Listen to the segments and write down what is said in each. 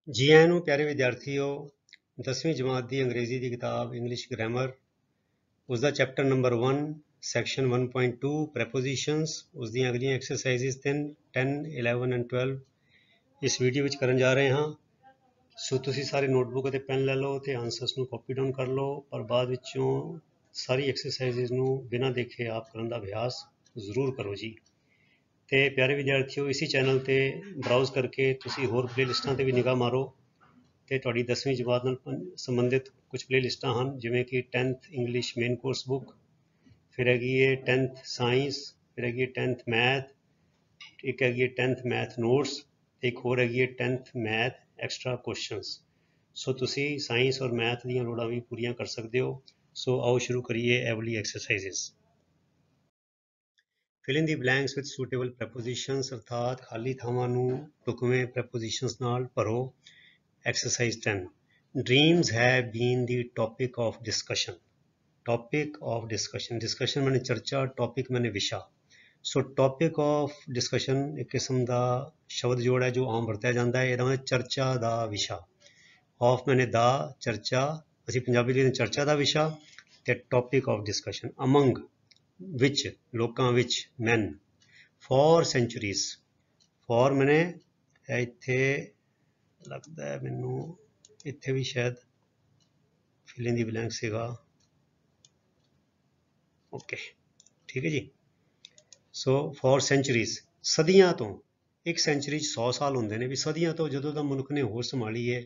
जी आਇਆਂ ਨੂੰ ਪਿਆਰੇ ਵਿਦਿਆਰਥੀਓ 10ਵੀਂ ਜਮਾਤ ਦੀ ਅੰਗਰੇਜ਼ੀ ਦੀ ਕਿਤਾਬ ਇੰਗਲਿਸ਼ ਗ੍ਰਾਮਰ ਉਸ ਦਾ ਚੈਪਟਰ ਨੰਬਰ 1 ਸੈਕਸ਼ਨ 1.2 ਪ੍ਰੈਪੋਜੀਸ਼ਨਸ ਉਸ ਦੀਆਂ ਅਗਲੀਆਂ ਐਕਸਰਸਾਈਜ਼ਸ 10, 11 ਐਂਡ 12 ਇਸ ਵੀਡੀਓ ਵਿੱਚ ਕਰਨ ਜਾ ਰਹੇ ਹਾਂ। ਸੋ ਤੁਸੀਂ ਸਾਰੇ ਨੋਟਬੁੱਕ ਅਤੇ ਪੈਨ ਲੈ ਲਓ ਤੇ ਆਨਸਰਸ ਨੂੰ ਕਾਪੀ ਡਾਊਨ ਕਰ ਲਓ, ਪਰ ਬਾਅਦ ਵਿੱਚੋਂ ਸਾਰੀ ਐਕਸਰਸਾਈਜ਼ਸ ਨੂੰ ਬਿਨਾਂ ਦੇਖੇ ਆਪ ਕਰਨ ਦਾ ਅਭਿਆਸ ਜ਼ਰੂਰ ਕਰੋ ਜੀ। ਤੇ ਪਿਆਰੇ ਵਿਦਿਆਰਥੀਓ ਇसी ਚੈਨਲ ਤੇ ਬਰਾਊਜ਼ ਕਰਕੇ ਤੁਸੀਂ ਹੋਰ ਪਲੇਲਿਸਟਾਂ ਤੇ ਵੀ ਨਿਗਾਹ ਮਾਰੋ ਤੇ ਤੁਹਾਡੀ 10ਵੀਂ ਜਮਾਤ ਨਾਲ ਸੰਬੰਧਿਤ ਕੁਝ ਪਲੇਲਿਸਟਾਂ ਹਨ, ਜਿਵੇਂ ਕਿ 10th English main course book, ਫਿਰ ਹੈਗੀ ਹੈ 10th ਸਾਇੰਸ, ਫਿਰ ਹੈਗੀ ਹੈ 10th ਮੈਥ, ਇੱਕ ਹੈਗੀ ਹੈ 10th ਮੈਥ ਨੋਟਸ, ਇੱਕ ਹੋਰ ਹੈਗੀ ਹੈ 10th ਮੈਥ ਐਕਸਟਰਾ ਕੁਐਸਚਨਸ। ਸੋ ਤੁਸੀਂ ਸਾਇੰਸ ਔਰ ਮੈਥ ਦੀਆਂ ਲੋੜਾਂ ਵੀ ਪੂਰੀਆਂ ਕਰ ਸਕਦੇ ਹੋ। ਸੋ ਆਓ ਸ਼ੁਰੂ ਕਰੀਏ ਇਹ ਵਾਲੀ exercises. Fill in the blanks with suitable ਪ੍ਰੈਪੋਜੀਸ਼ਨਸ, ਅਰਥਾਤ ਖਾਲੀ ਥਾਵਾਂ ਨੂੰ ਢੁਕਵੇਂ ਪ੍ਰੈਪੋਜੀਸ਼ਨਸ ਨਾਲ ਭਰੋ। Exercise 10. Dreams have been the topic of discussion. Topic of discussion. Discussion मैंने चर्चा, topic मैंने विषा. So topic of discussion एक किस्म का शब्द जोड़ है जो आम वरत्या जाता है। ਇਹਦਾ मतलब चर्चा ਦਾ विषा. Of मैंने ਦਾ चर्चा, ਅਸੀਂ ਪੰਜਾਬੀ ਲਈ ਚਰਚਾ ਦਾ ਵਿਸ਼ਾ ਤੇ topic of discussion. Among which ਲੋਕਾਂ ਵਿੱਚ men. For centuries. For मैंने ਇੱਥੇ लगता है मैनू इत्थे भी शायद फिल इन दी ब्लैंक सीगा। ओके ठीक है जी। सो फॉर सेंचुरीज सदियां तो, एक सेंचुरी 100 साल होंगे ने भी, सदियां तो जदों दा मुल्क ने होश संभाली है,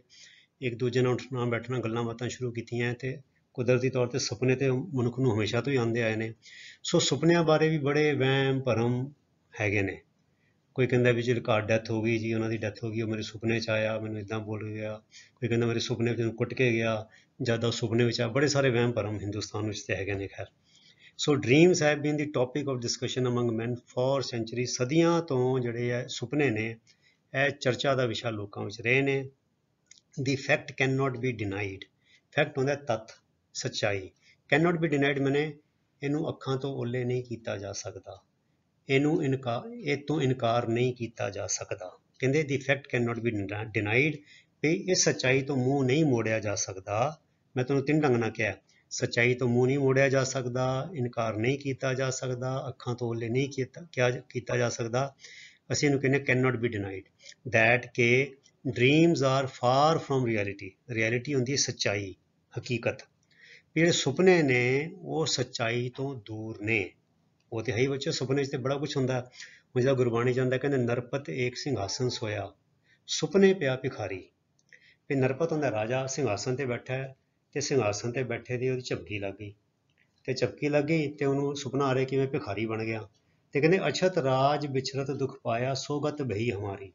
एक दूजे नाल उठना बैठना गल्लां बातां शुरू कीतियां ते कुदरती तौर पर सुपने तो मनुख नूं हमेशा तो ही आंदे आए ने। सो सुपनियां बारे भी बड़े वहम भरम हैगे ने। कोई कहता भी जी घर डैथ हो गई जी, उन्होंने डैथ हो गई, मेरे सुपने च आया, मैंने इदा बोल गया। कोई कहता मेरे सुपने में कुट के गया, ज़्यादा सुपने में आया। बड़े सारे वहम भरम हिंदुस्तान में है ने। खैर so dreams have been the topic of discussion among man for century. सदियां तो जोड़े सुपने ने यह चर्चा का विषय लोगों में रहे ने। The fact can not be denied. Fact होंदा तत्थ, सच्चाई। कैन नॉट बी डिनाइड मैंने इनू अखां तो ओले नहीं किया जा सकता, ਇਹਨੂੰ ਇਹ ਤੋਂ ਇਨਕਾਰ ਨਹੀਂ ਕੀਤਾ ਜਾ ਸਕਦਾ। ਕਹਿੰਦੇ the fact can not be denied, ਵੀ ਇਸ ਸੱਚਾਈ ਤੋਂ ਮੂੰਹ ਨਹੀਂ ਮੋੜਿਆ ਜਾ ਸਕਦਾ। ਮੈਂ ਤੁਹਾਨੂੰ ਤਿੰਨ ਢੰਗ ਨਾਲ ਕਿਹਾ, ਸੱਚਾਈ ਤੋਂ ਮੂੰਹ ਨਹੀਂ ਮੋੜਿਆ ਜਾ ਸਕਦਾ, ਇਨਕਾਰ ਨਹੀਂ ਕੀਤਾ ਜਾ ਸਕਦਾ, ਅੱਖਾਂ ਤੋਂ ਓਲੇ ਨਹੀਂ ਕੀਤਾ ਜਾ ਸਕਦਾ। ਅਸੀਂ ਇਹਨੂੰ ਕਹਿੰਦੇ can not be denied. That ਕਿ dreams are far from reality. Reality ਹੁੰਦੀ ਹੈ ਸੱਚਾਈ, ਹਕੀਕਤ। ਜਿਹੜੇ ਸੁਪਨੇ ਨੇ ਉਹ ਸੱਚਾਈ ਤੋਂ ਦੂਰ ਨੇ। वो तो है ही बच्चों, सुपने तो बड़ा कुछ होंगे। हूँ जो गुरबाणी चाहता कहते नरपत एक सिंघासन सोया, सुपने पिया भिखारी। भी नरपत होंगे राजा, सिंघासन पर बैठा है, तो सिंघासन पर बैठे दी वो झपकी लग गई, तो झपकी लग गई तो उन्होंने सुपना आ रहा कि मैं भिखारी बन गया। तो कहते अछत राज बिछरत दुख पाया, सोगत बही हमारी।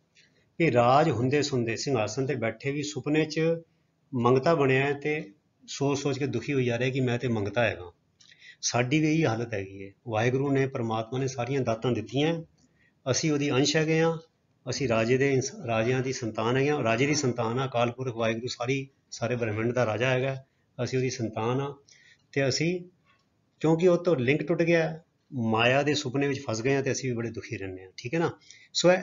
भी राज होंदे सुनते सिंघासन पर बैठे भी सुपने च मंगता बनया, तो सोच सोच के दुखी हो जा रहा कि मैं तो मंगता हैगा। साडी भी यही हालत हैगी है। वाहिगुरू ने परमात्मा ने सारिया दातां दित्तियां, असी उहदी अंश हैगे हाँ, असी राजियां दी संतान हैगे, राजे दी संतान आ। अकाल पुरख वाहिगुरू सारे ब्रह्मंड दा राजा हैगा, असी उहदी संतान आ। ते असी क्योंकि उह तो लिंक टुट गया, माया के सुपने में फस गए, तो असी भी बड़े दुखी रहने। ठीक है ना। सो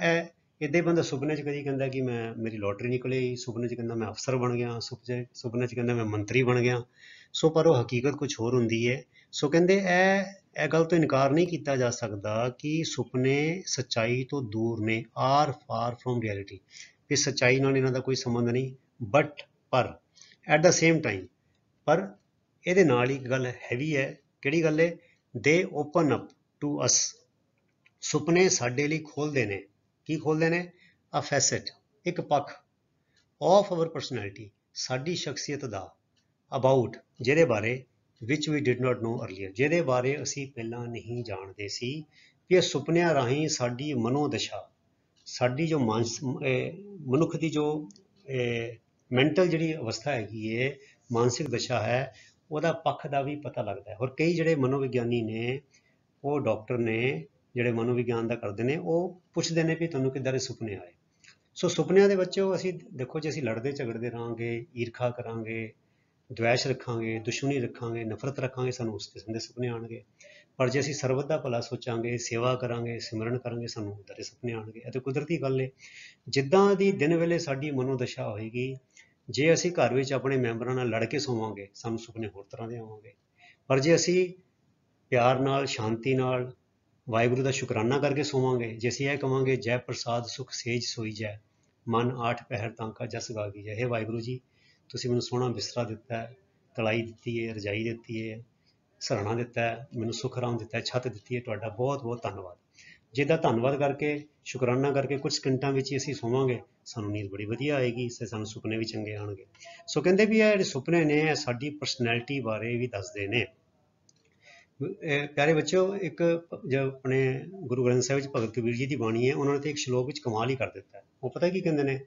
इदा ही बंदा सुपने च कभी कहता कि मैं मेरी लॉटरी निकली, सुपने च कहता मैं अफसर बन गया, सुपने च कहता मैं मंत्री बन गया। सो पर वो हकीकत कुछ होर होंदी है। सो कहते यह गल तो इनकार नहीं किया जा सकता कि सुपने सच्चाई तो दूर ने, आर फार फ्रॉम रियलिटी। कि सच्चाई नाल इन्हां दा कोई संबंध नहीं। बट पर एट द सेम टाइम, पर ये नाल ही गल हैवी है। किहड़ी गल है? They open up to us. सुपने साडे लई खोलदे ने। की खोलदे ने? अ फैसेट, एक पक्ष ऑफ अवर परसनैलिटी, साडी शख्सियत दा, अबाउट जिहदे बारे विच we did not know earlier, जिहदे बारे असी पहलां नहीं जानते सी। कि सुपनियां राहीं साडी मनोदशा, साडी जो मनुख की जो मैंटल जिहड़ी अवस्था हैगी है, मानसिक दशा है, ਉਹਦਾ पक्ष का भी पता लगता है। और कई ਜਿਹੜੇ मनोविग्यानी ने, वो डॉक्टर ने ਜਿਹੜੇ मनोविग्यान का करते हैं, वो पुछते हैं भी तुहानूं किद्दां दे सुपने आए। सो सुपनियां दे बच्चों असी देखो जे असी लड़ते झगड़ते रहांगे, ईरखा करांगे, द्वैश रखांगे, दुश्मनी रखांगे, नफरत रखांगे, सानूं उस किस्म के सुपने आउणगे। ਪਰ ਜੇ ਅਸੀਂ ਸਰਬਤ ਦਾ ਭਲਾ ਸੋਚਾਂਗੇ, ਸੇਵਾ ਕਰਾਂਗੇ, ਸਿਮਰਨ ਕਰਾਂਗੇ, ਸਾਨੂੰ ਉੱਦਾਂ ਦੇ ਸੁਪਨੇ ਆਉਣਗੇ। ਅਤੇ ਕੁਦਰਤੀ ਗੱਲ ਹੈ, ਜਿੱਦਾਂ ਦੀ ਦਿਨ ਵੇਲੇ ਸਾਡੀ ਮਨੋਦਸ਼ਾ ਹੋਏਗੀ, ਜੇ ਅਸੀਂ ਘਰ ਵਿੱਚ ਆਪਣੇ ਮੈਂਬਰਾਂ ਨਾਲ ਲੜ ਕੇ ਸੋਵਾਂਗੇ, ਸਾਨੂੰ ਸੁਪਨੇ ਹੋਰ ਤਰ੍ਹਾਂ ਦੇ ਆਵਾਂਗੇ। ਪਰ ਜੇ ਅਸੀਂ ਪਿਆਰ ਨਾਲ, ਸ਼ਾਂਤੀ ਨਾਲ, ਵਾਹਿਗੁਰੂ ਦਾ ਸ਼ੁਕਰਾਨਾ ਕਰਕੇ ਸੋਵਾਂਗੇ, ਜੇ ਅਸੀਂ ਇਹ ਕਵਾਂਗੇ ਜੈ ਪ੍ਰਸਾਦ ਸੁਖ ਸੇਜ ਸੋਈ ਜੈ, ਮਨ ਆਠ ਪਹਿਰ ਤਾਂਕਾ ਜਸ ਗਾਵੀ ਜੈ, ਹੇ ਵਾਹਿਗੁਰੂ ਜੀ ਤੁਸੀਂ ਮੈਨੂੰ ਸੋਹਣਾ ਬਿਸਤਰਾ ਦਿੱਤਾ ਹੈ, ਤਲਾਈ ਦਿੱਤੀ ਹੈ, ਰਜਾਈ ਦਿੱਤੀ ਹੈ, ਸਰਾਣਾ ਦਿੱਤਾ ਹੈ, ਮੈਨੂੰ ਸੁੱਖ ਆਰਾਮ ਦਿੱਤਾ ਹੈ, ਛੱਤ ਦਿੱਤੀ ਹੈ, ਤੁਹਾਡਾ ਬਹੁਤ ਬਹੁਤ ਧੰਨਵਾਦ। ਜਿਹਦਾ ਧੰਨਵਾਦ ਕਰਕੇ, ਸ਼ੁਕਰਾਨਾ ਕਰਕੇ ਕੁਝ ਸਕਿੰਟਾਂ ਵਿੱਚ ਹੀ ਅਸੀਂ ਸੋਵਾਂਗੇ, ਸਾਨੂੰ ਨੀਂਦ ਬੜੀ ਵਧੀਆ ਆਏਗੀ, ਤੇ ਸਾਨੂੰ ਸੁਪਨੇ ਵੀ ਚੰਗੇ ਆਉਣਗੇ। ਸੋ ਕਹਿੰਦੇ ਵੀ ਇਹ ਜਿਹੜੇ ਸੁਪਨੇ ਨੇ, ਇਹ ਸਾਡੀ ਪਰਸਨੈਲਿਟੀ ਬਾਰੇ ਵੀ ਦੱਸਦੇ ਨੇ। ਪਿਆਰੇ ਬੱਚਿਓ, ਇੱਕ ਜੋ ਆਪਣੇ ਗੁਰੂ ਗ੍ਰੰਥ ਸਾਹਿਬ ਵਿੱਚ ਭਗਤ ਕਬੀਰ ਜੀ ਦੀ ਬਾਣੀ ਹੈ, ਉਹਨਾਂ ਨੇ ਤੇ ਇੱਕ ਸ਼ਲੋਕ ਵਿੱਚ ਕਮਾਲ ਹੀ ਕਰ ਦਿੱਤਾ ਹੈ। ਉਹ ਪਤਾ ਕੀ ਕਹਿੰਦੇ ਨੇ?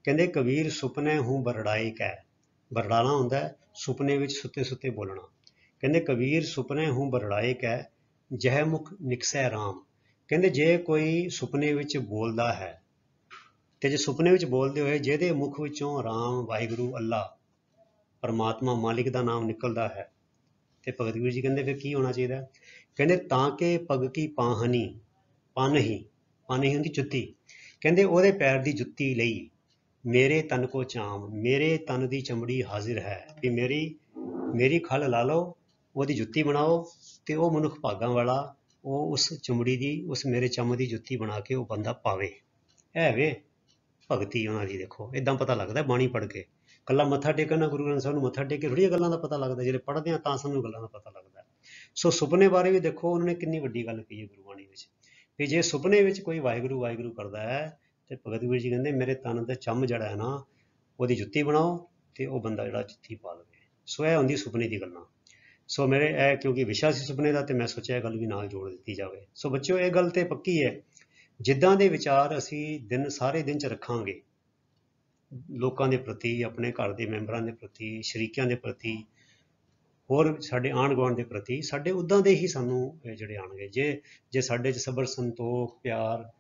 ਕਹਿੰਦੇ ਕਬੀਰ ਸੁਪਨੇ ਹੂੰ ਬਰੜਾਏ ਕੈ, ਬਰੜਾਣਾ ਹੁੰਦਾ ਸੁਪਨੇ ਵਿੱਚ ਸੁੱਤੇ ਸੁੱਤੇ ਬੋਲਣਾ। ਕਹਿੰਦੇ ਕਬੀਰ ਸੁਪਨੇ ਹੂੰ ਬਰੜਾਏ ਕੈ, ਜਹ ਮੁਖ ਨਿਕਸੈ ਰਾਮ। ਕਹਿੰਦੇ ਜੇ ਕੋਈ ਸੁਪਨੇ ਵਿੱਚ ਬੋਲਦਾ ਹੈ, ਤੇ ਜੇ ਸੁਪਨੇ ਵਿੱਚ ਬੋਲਦੇ ਹੋਏ ਜਿਹਦੇ ਮੁਖ ਵਿੱਚੋਂ ਰਾਮ, ਵਾਹਿਗੁਰੂ, ਅੱਲਾ, ਪਰਮਾਤਮਾ, ਮਾਲਿਕ ਦਾ ਨਾਮ ਨਿਕਲਦਾ ਹੈ, ਤੇ ਭਗਤ ਕਬੀਰ ਜੀ ਕਹਿੰਦੇ ਫਿਰ ਕੀ ਹੋਣਾ ਚਾਹੀਦਾ? ਕਹਿੰਦੇ ਤਾਂ ਕਿ ਪਗ ਕੀ ਪਾਹਨੀ, ਪਾਨਹੀ, ਪਾਨਹੀ ਹੁੰਦੀ ਜੁੱਤੀ, ਕਹਿੰਦੇ ਉਹਦੇ ਪੈਰ ਦੀ ਜੁੱਤੀ ਲਈ ਮੇਰੇ ਤਨ ਕੋ ਚਾਮ, ਮੇਰੇ ਤਨ ਦੀ ਚਮੜੀ ਹਾਜ਼ਰ ਹੈ, ਵੀ ਮੇਰੀ ਖੱਲ ਲਾ ਲਓ, ਉਹਦੀ ਜੁੱਤੀ ਬਣਾਓ, ਤੇ ਉਹ ਮਨੁੱਖ ਭਾਗਾਂ ਵਾਲਾ, ਉਹ ਉਸ ਚਮੜੀ ਦੀ, ਉਸ ਮੇਰੇ ਚੰਮ ਦੀ ਜੁੱਤੀ ਬਣਾ ਕੇ ਉਹ ਬੰਦਾ ਪਾਵੇ। ਹੈ ਵੇ ਭਗਤੀ ਉਹਨਾਂ ਦੀ। ਦੇਖੋ ਇਦਾਂ ਪਤਾ ਲੱਗਦਾ ਬਾਣੀ ਪੜ੍ਹ ਕੇ, ਕੱਲਾ ਮੱਥਾ ਟੇਕਣ ਨਾਲ ਗੁਰੂ ਗ੍ਰੰਥ ਸਾਹਿਬ ਨੂੰ ਮੱਥਾ ਟੇਕ ਕੇ ਥੋੜ੍ਹੀਆਂ ਗੱਲਾਂ ਦਾ ਪਤਾ ਲੱਗਦਾ, ਜਿਹੜੇ ਪੜ੍ਹਦੇ ਹਾਂ ਤਾਂ ਸਾਨੂੰ ਗੱਲਾਂ ਦਾ ਪਤਾ ਲੱਗਦਾ। ਸੋ ਸੁਪਨੇ ਬਾਰੇ ਵੀ ਦੇਖੋ ਉਹਨਾਂ ਨੇ ਕਿੰਨੀ ਵੱਡੀ ਗੱਲ ਕਹੀ ਹੈ ਗੁਰਬਾਣੀ ਵਿੱਚ, ਵੀ ਜੇ ਸੁਪਨੇ ਵਿੱਚ ਕੋਈ ਵਾਹਿਗੁਰੂ ਵਾਹਿਗੁਰੂ ਕਰਦਾ ਹੈ, ਤੇ ਭਗਤ ਕਬੀਰ ਜੀ ਕਹਿੰਦੇ ਮੇਰੇ ਤਨ ਦਾ ਚੰਮ ਜਿਹੜਾ ਹੈ ਨਾ, ਉਹਦੀ ਜੁੱਤੀ ਬਣਾਓ, ਤੇ ਉਹ ਬੰਦਾ ਜਿਹੜਾ ਜੁੱਤੀ ਪਾ ਲਵੇ। ਸੋ ਇਹ ਹੁੰਦੀ ਸੁਪਨੇ ਦੀ ਗੱਲਾਂ। ਸੋ ਮੇਰੇ ਇਹ ਕਿਉਂਕਿ ਵਿਸ਼ਾ ਸੀ ਸੁਪਨੇ ਦਾ, ਤੇ ਮੈਂ ਸੋਚਿਆ ਇਹ ਗੱਲ ਵੀ ਨਾਲ ਜੋੜ ਦਿੱਤੀ ਜਾਵੇ। ਸੋ ਬੱਚਿਓ ਇਹ ਗੱਲ ਤੇ ਪੱਕੀ ਹੈ, ਜਿੱਦਾਂ ਦੇ ਵਿਚਾਰ ਅਸੀਂ ਦਿਨ ਸਾਰੇ ਦਿਨ 'ਚ ਰੱਖਾਂਗੇ ਲੋਕਾਂ ਦੇ ਪ੍ਰਤੀ, ਆਪਣੇ ਘਰ ਦੇ ਮੈਂਬਰਾਂ ਦੇ ਪ੍ਰਤੀ, ਸ਼ਰੀਕਿਆਂ ਦੇ ਪ੍ਰਤੀ, ਹੋਰ ਸਾਡੇ ਆਂਢ ਗੁਆਂਢ ਦੇ ਪ੍ਰਤੀ, ਸਾਡੇ ਉੱਦਾਂ ਦੇ ਹੀ ਸਾਨੂੰ ਜਿਹੜੇ ਆਉਣਗੇ। ਜੇ ਸਾਡੇ 'ਚ ਸਬਰ, ਸੰਤੋਖ, ਪਿਆਰ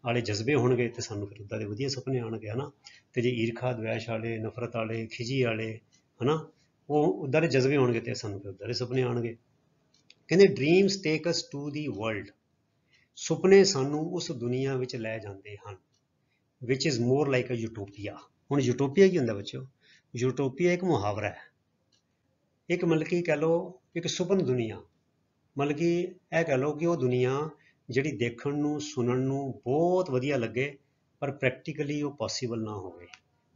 ਵਾਲੇ ਜਜ਼ਬੇ ਹੋਣਗੇ, ਤੇ ਸਾਨੂੰ ਫਿਰ ਉੱਦਾਂ ਦੇ ਵਧੀਆ ਸੁਪਨੇ ਆਉਣਗੇ, ਹੈ ਨਾ। ਤੇ ਜੇ ਈਰਖਾ, ਦਵੈਸ਼ ਵਾਲੇ, ਨਫ਼ਰਤ ਵਾਲੇ, ਖਿਜੀ ਵਾਲੇ, ਹੈ ਨਾ, ਉਹ ਉੱਦਾਂ ਦੇ ਜਜ਼ਬੇ ਹੋਣਗੇ, ਤੇ ਸਾਨੂੰ ਫਿਰ ਉੱਦਾਂ ਦੇ ਸੁਪਨੇ ਆਉਣਗੇ। ਕਹਿੰਦੇ dreams take us to the world, ਸੁਪਨੇ ਸਾਨੂੰ ਉਸ ਦੁਨੀਆ ਵਿੱਚ ਲੈ ਜਾਂਦੇ ਹਨ, ਵਿਚ ਇਜ਼ ਮੋਰ ਲਾਈਕ ਅ ਯੂਟੋਪੀਆ। ਹੁਣ ਯੂਟੋਪੀਆ ਕੀ ਹੁੰਦਾ ਬੱਚਿਓ? ਯੂਟੋਪੀਆ ਇੱਕ ਮੁਹਾਵਰਾ ਹੈ, ਇੱਕ ਮਤਲਬ ਕਿ ਕਹਿ ਲਓ ਇੱਕ ਸੁਪਨ ਦੁਨੀਆ, ਮਤਲਬ ਕਿ ਇਹ ਕਹਿ ਲਓ ਕਿ ਉਹ ਦੁਨੀਆ ਜਿਹੜੀ ਦੇਖਣ ਨੂੰ, ਸੁਣਨ ਨੂੰ ਬਹੁਤ ਵਧੀਆ ਲੱਗੇ, ਪਰ ਪ੍ਰੈਕਟੀਕਲੀ ਉਹ ਪੋਸੀਬਲ ਨਾ ਹੋਵੇ।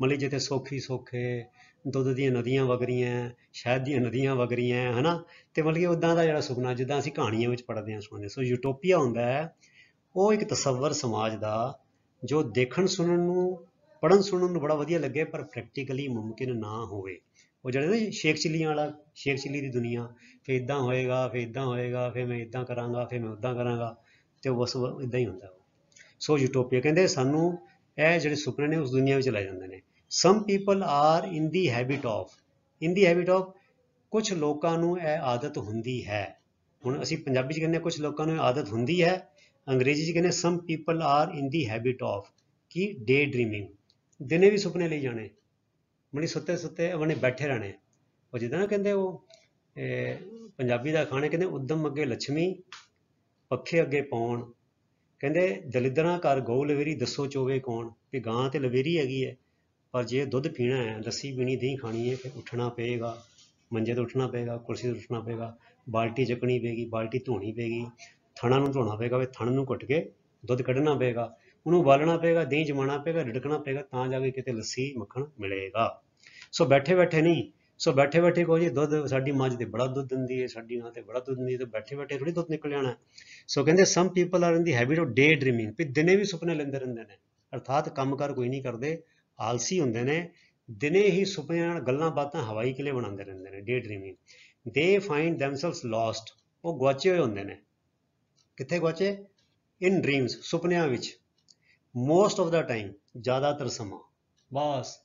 ਮਤਲਬ ਜਿੱਥੇ ਸੌਖੀ ਸੌਖੇ ਦੁੱਧ ਦੀਆਂ ਨਦੀਆਂ ਵਗ ਰਹੀਆਂ, ਸ਼ਹਿਦ ਦੀਆਂ ਨਦੀਆਂ ਵਗ ਰਹੀਆਂ, ਹੈ ਨਾ, ਤੇ ਮਤਲਬ ਕਿ ਉੱਦਾਂ ਦਾ ਜਿਹੜਾ ਸੁਪਨਾ ਜਿੱਦਾਂ ਅਸੀਂ ਕਹਾਣੀਆਂ ਵਿੱਚ ਪੜ੍ਹਦੇ ਹਾਂ, ਸੁਣਦੇ। ਸੋ ਯੂਟੋਪੀਆ ਹੁੰਦਾ ਹੈ ਉਹ ਇੱਕ ਤਸੱਵਰ ਸਮਾਜ ਦਾ, ਜੋ ਦੇਖਣ ਸੁਣਨ ਨੂੰ, ਪੜ੍ਹਨ ਸੁਣਨ ਨੂੰ ਬੜਾ ਵਧੀਆ ਲੱਗੇ, ਪਰ ਪ੍ਰੈਕਟੀਕਲੀ ਮੁਮਕਿਨ ਨਾ ਹੋਵੇ। ਉਹ ਜਿਹੜੇ ਨਾ ਸ਼ੇਖ ਚਿੱਲੀਆਂ ਵਾਲਾ, ਸ਼ੇਖ ਚਿੱਲੀ ਦੀ ਦੁਨੀਆ, ਫਿਰ ਇੱਦਾਂ ਹੋਏਗਾ, ਫਿਰ ਇੱਦਾਂ ਹੋਏਗਾ, ਫਿਰ ਮੈਂ ਇੱਦਾਂ ਕਰਾਂਗਾ, ਫਿਰ ਮੈਂ ਉੱਦਾਂ ਕਰਾਂਗਾ, ਤੇ ਬਸ ਇੱਦਾਂ ਹੀ ਹੁੰਦਾ। ਸੋ ਯੂਟੋਪੀਆ ਕਹਿੰਦੇ ਸਾਨੂੰ ਇਹ ਜਿਹੜੇ ਸੁਪਨੇ ਨੇ ਉਸ ਦੁਨੀਆ ਵਿੱਚ ਲੈ ਜਾਂਦੇ ਨੇ। Some people are in the habit of, ਕੁਛ ਲੋਕਾਂ ਨੂੰ ਇਹ ਆਦਤ ਹੁੰਦੀ ਹੈ। ਹੁਣ ਅਸੀਂ ਪੰਜਾਬੀ 'ਚ ਕਹਿੰਦੇ ਕੁਛ ਲੋਕਾਂ ਨੂੰ ਇਹ ਆਦਤ ਹੁੰਦੀ ਹੈ, ਅੰਗਰੇਜ਼ੀ 'ਚ ਕਹਿੰਦੇ some people are in the habit of ਕਿ ਡੇ ਡਰੀਮਿੰਗ, ਦਿਨੇ ਵੀ ਸੁਪਨੇ ਲਈ ਜਾਣੇ, ਮਣੀ ਸੁੱਤੇ ਸੁੱਤੇ ਆਪਣੇ ਬੈਠੇ ਰਹਿਣੇ। ਉਹ ਜਿੱਦਾਂ ਨਾ ਕਹਿੰਦੇ ਉਹ ਪੰਜਾਬੀ ਦਾ ਖਾਣੇ ਕਹਿੰਦੇ ਉਦਮ ਅੱਗੇ ਲੱਛਮੀ, ਪੱਖੇ ਅੱਗੇ ਪੌਣ। ਕਹਿੰਦੇ ਦਲਿੱਦਰਾਂ ਘਰ ਗਊ ਲਵੇਰੀ, ਦੱਸੋ ਚੋਵੇ ਕੌਣ। ਵੀ ਗਾਂ ਤੇ ਲਵੇਰੀ ਹੈਗੀ ਹੈ, ਪਰ ਜੇ ਦੁੱਧ ਪੀਣਾ ਹੈ, ਲੱਸੀ ਪੀਣੀ, ਦਹੀਂ ਖਾਣੀ ਹੈ, ਫਿਰ ਉੱਠਣਾ ਪਏਗਾ, ਮੰਜੇ ਤੋਂ ਉੱਠਣਾ ਪਏਗਾ, ਕੁਰਸੀ ਤੋਂ ਉੱਠਣਾ ਪਏਗਾ, ਬਾਲਟੀ ਚੱਕਣੀ ਪਏਗੀ, ਬਾਲਟੀ ਧੋਣੀ ਪਏਗੀ, ਥਣਾ ਨੂੰ ਧੋਣਾ ਪਏਗਾ, ਫਿਰ ਥਣ ਨੂੰ ਘੁੱਟ ਕੇ ਦੁੱਧ ਕੱਢਣਾ ਪਏਗਾ, ਉਹਨੂੰ ਉਬਾਲਣਾ ਪਏਗਾ, ਦਹੀਂ ਜਮਾਉਣਾ ਪਏਗਾ, ਰਿੜਕਣਾ ਪਏਗਾ, ਤਾਂ ਜਾ ਕੇ ਕਿਤੇ ਲੱਸੀ ਮੱਖਣ ਮਿਲੇਗਾ। ਸੋ ਬੈਠੇ ਬੈਠੇ ਨਹੀਂ, ਸੋ ਬੈਠੇ ਬੈਠੇ ਕਹੋ ਜੀ ਦੁੱਧ ਸਾਡੀ ਮੱਝ ਤੇ ਬੜਾ ਦੁੱਧ ਦਿੰਦੀ ਹੈ, ਸਾਡੀ ਗਾਂ ਤੇ ਬੜਾ ਦੁੱਧ ਦਿੰਦੀ ਹੈ, ਤੇ ਬੈਠੇ ਬੈਠੇ ਥੋੜ੍ਹੀ ਦੁੱਧ ਨਿਕਲ ਜਾਣਾ। ਸੋ ਕਹਿੰਦੇ some people are in the habit of day ਡਰੀਮਿੰਗ, ਵੀ ਦਿਨੇ ਵੀ ਸੁਪਨੇ ਲੈਂਦੇ ਰਹਿੰਦੇ ਨੇ, ਅਰਥਾਤ ਕੰਮਕਾਰ ਕੋਈ ਨਹੀਂ ਕਰਦੇ, ਆਲਸੀ ਹੁੰਦੇ ਨੇ, ਦਿਨੇ ਹੀ ਸੁਪਨਿਆਂ ਨਾਲ ਗੱਲਾਂ ਬਾਤਾਂ ਹਵਾਈ ਕਿਲੇ ਬਣਾਉਂਦੇ ਰਹਿੰਦੇ ਨੇ, ਡੇ ਡਰੀਮਿੰਗ। ਦੇ ਫਾਈਂਡ ਦੈਮਸੈਲਵਸ ਲੋਸਟ, ਉਹ ਗੁਆਚੇ ਹੋਏ ਹੁੰਦੇ ਨੇ। ਕਿੱਥੇ ਗੁਆਚੇ? ਇਨ ਡਰੀਮਸ, ਸੁਪਨਿਆਂ ਵਿੱਚ। ਮੋਸਟ ਆਫ ਦਾ ਟਾਈਮ, ਜ਼ਿਆਦਾਤਰ ਸਮਾਂ। ਬਸ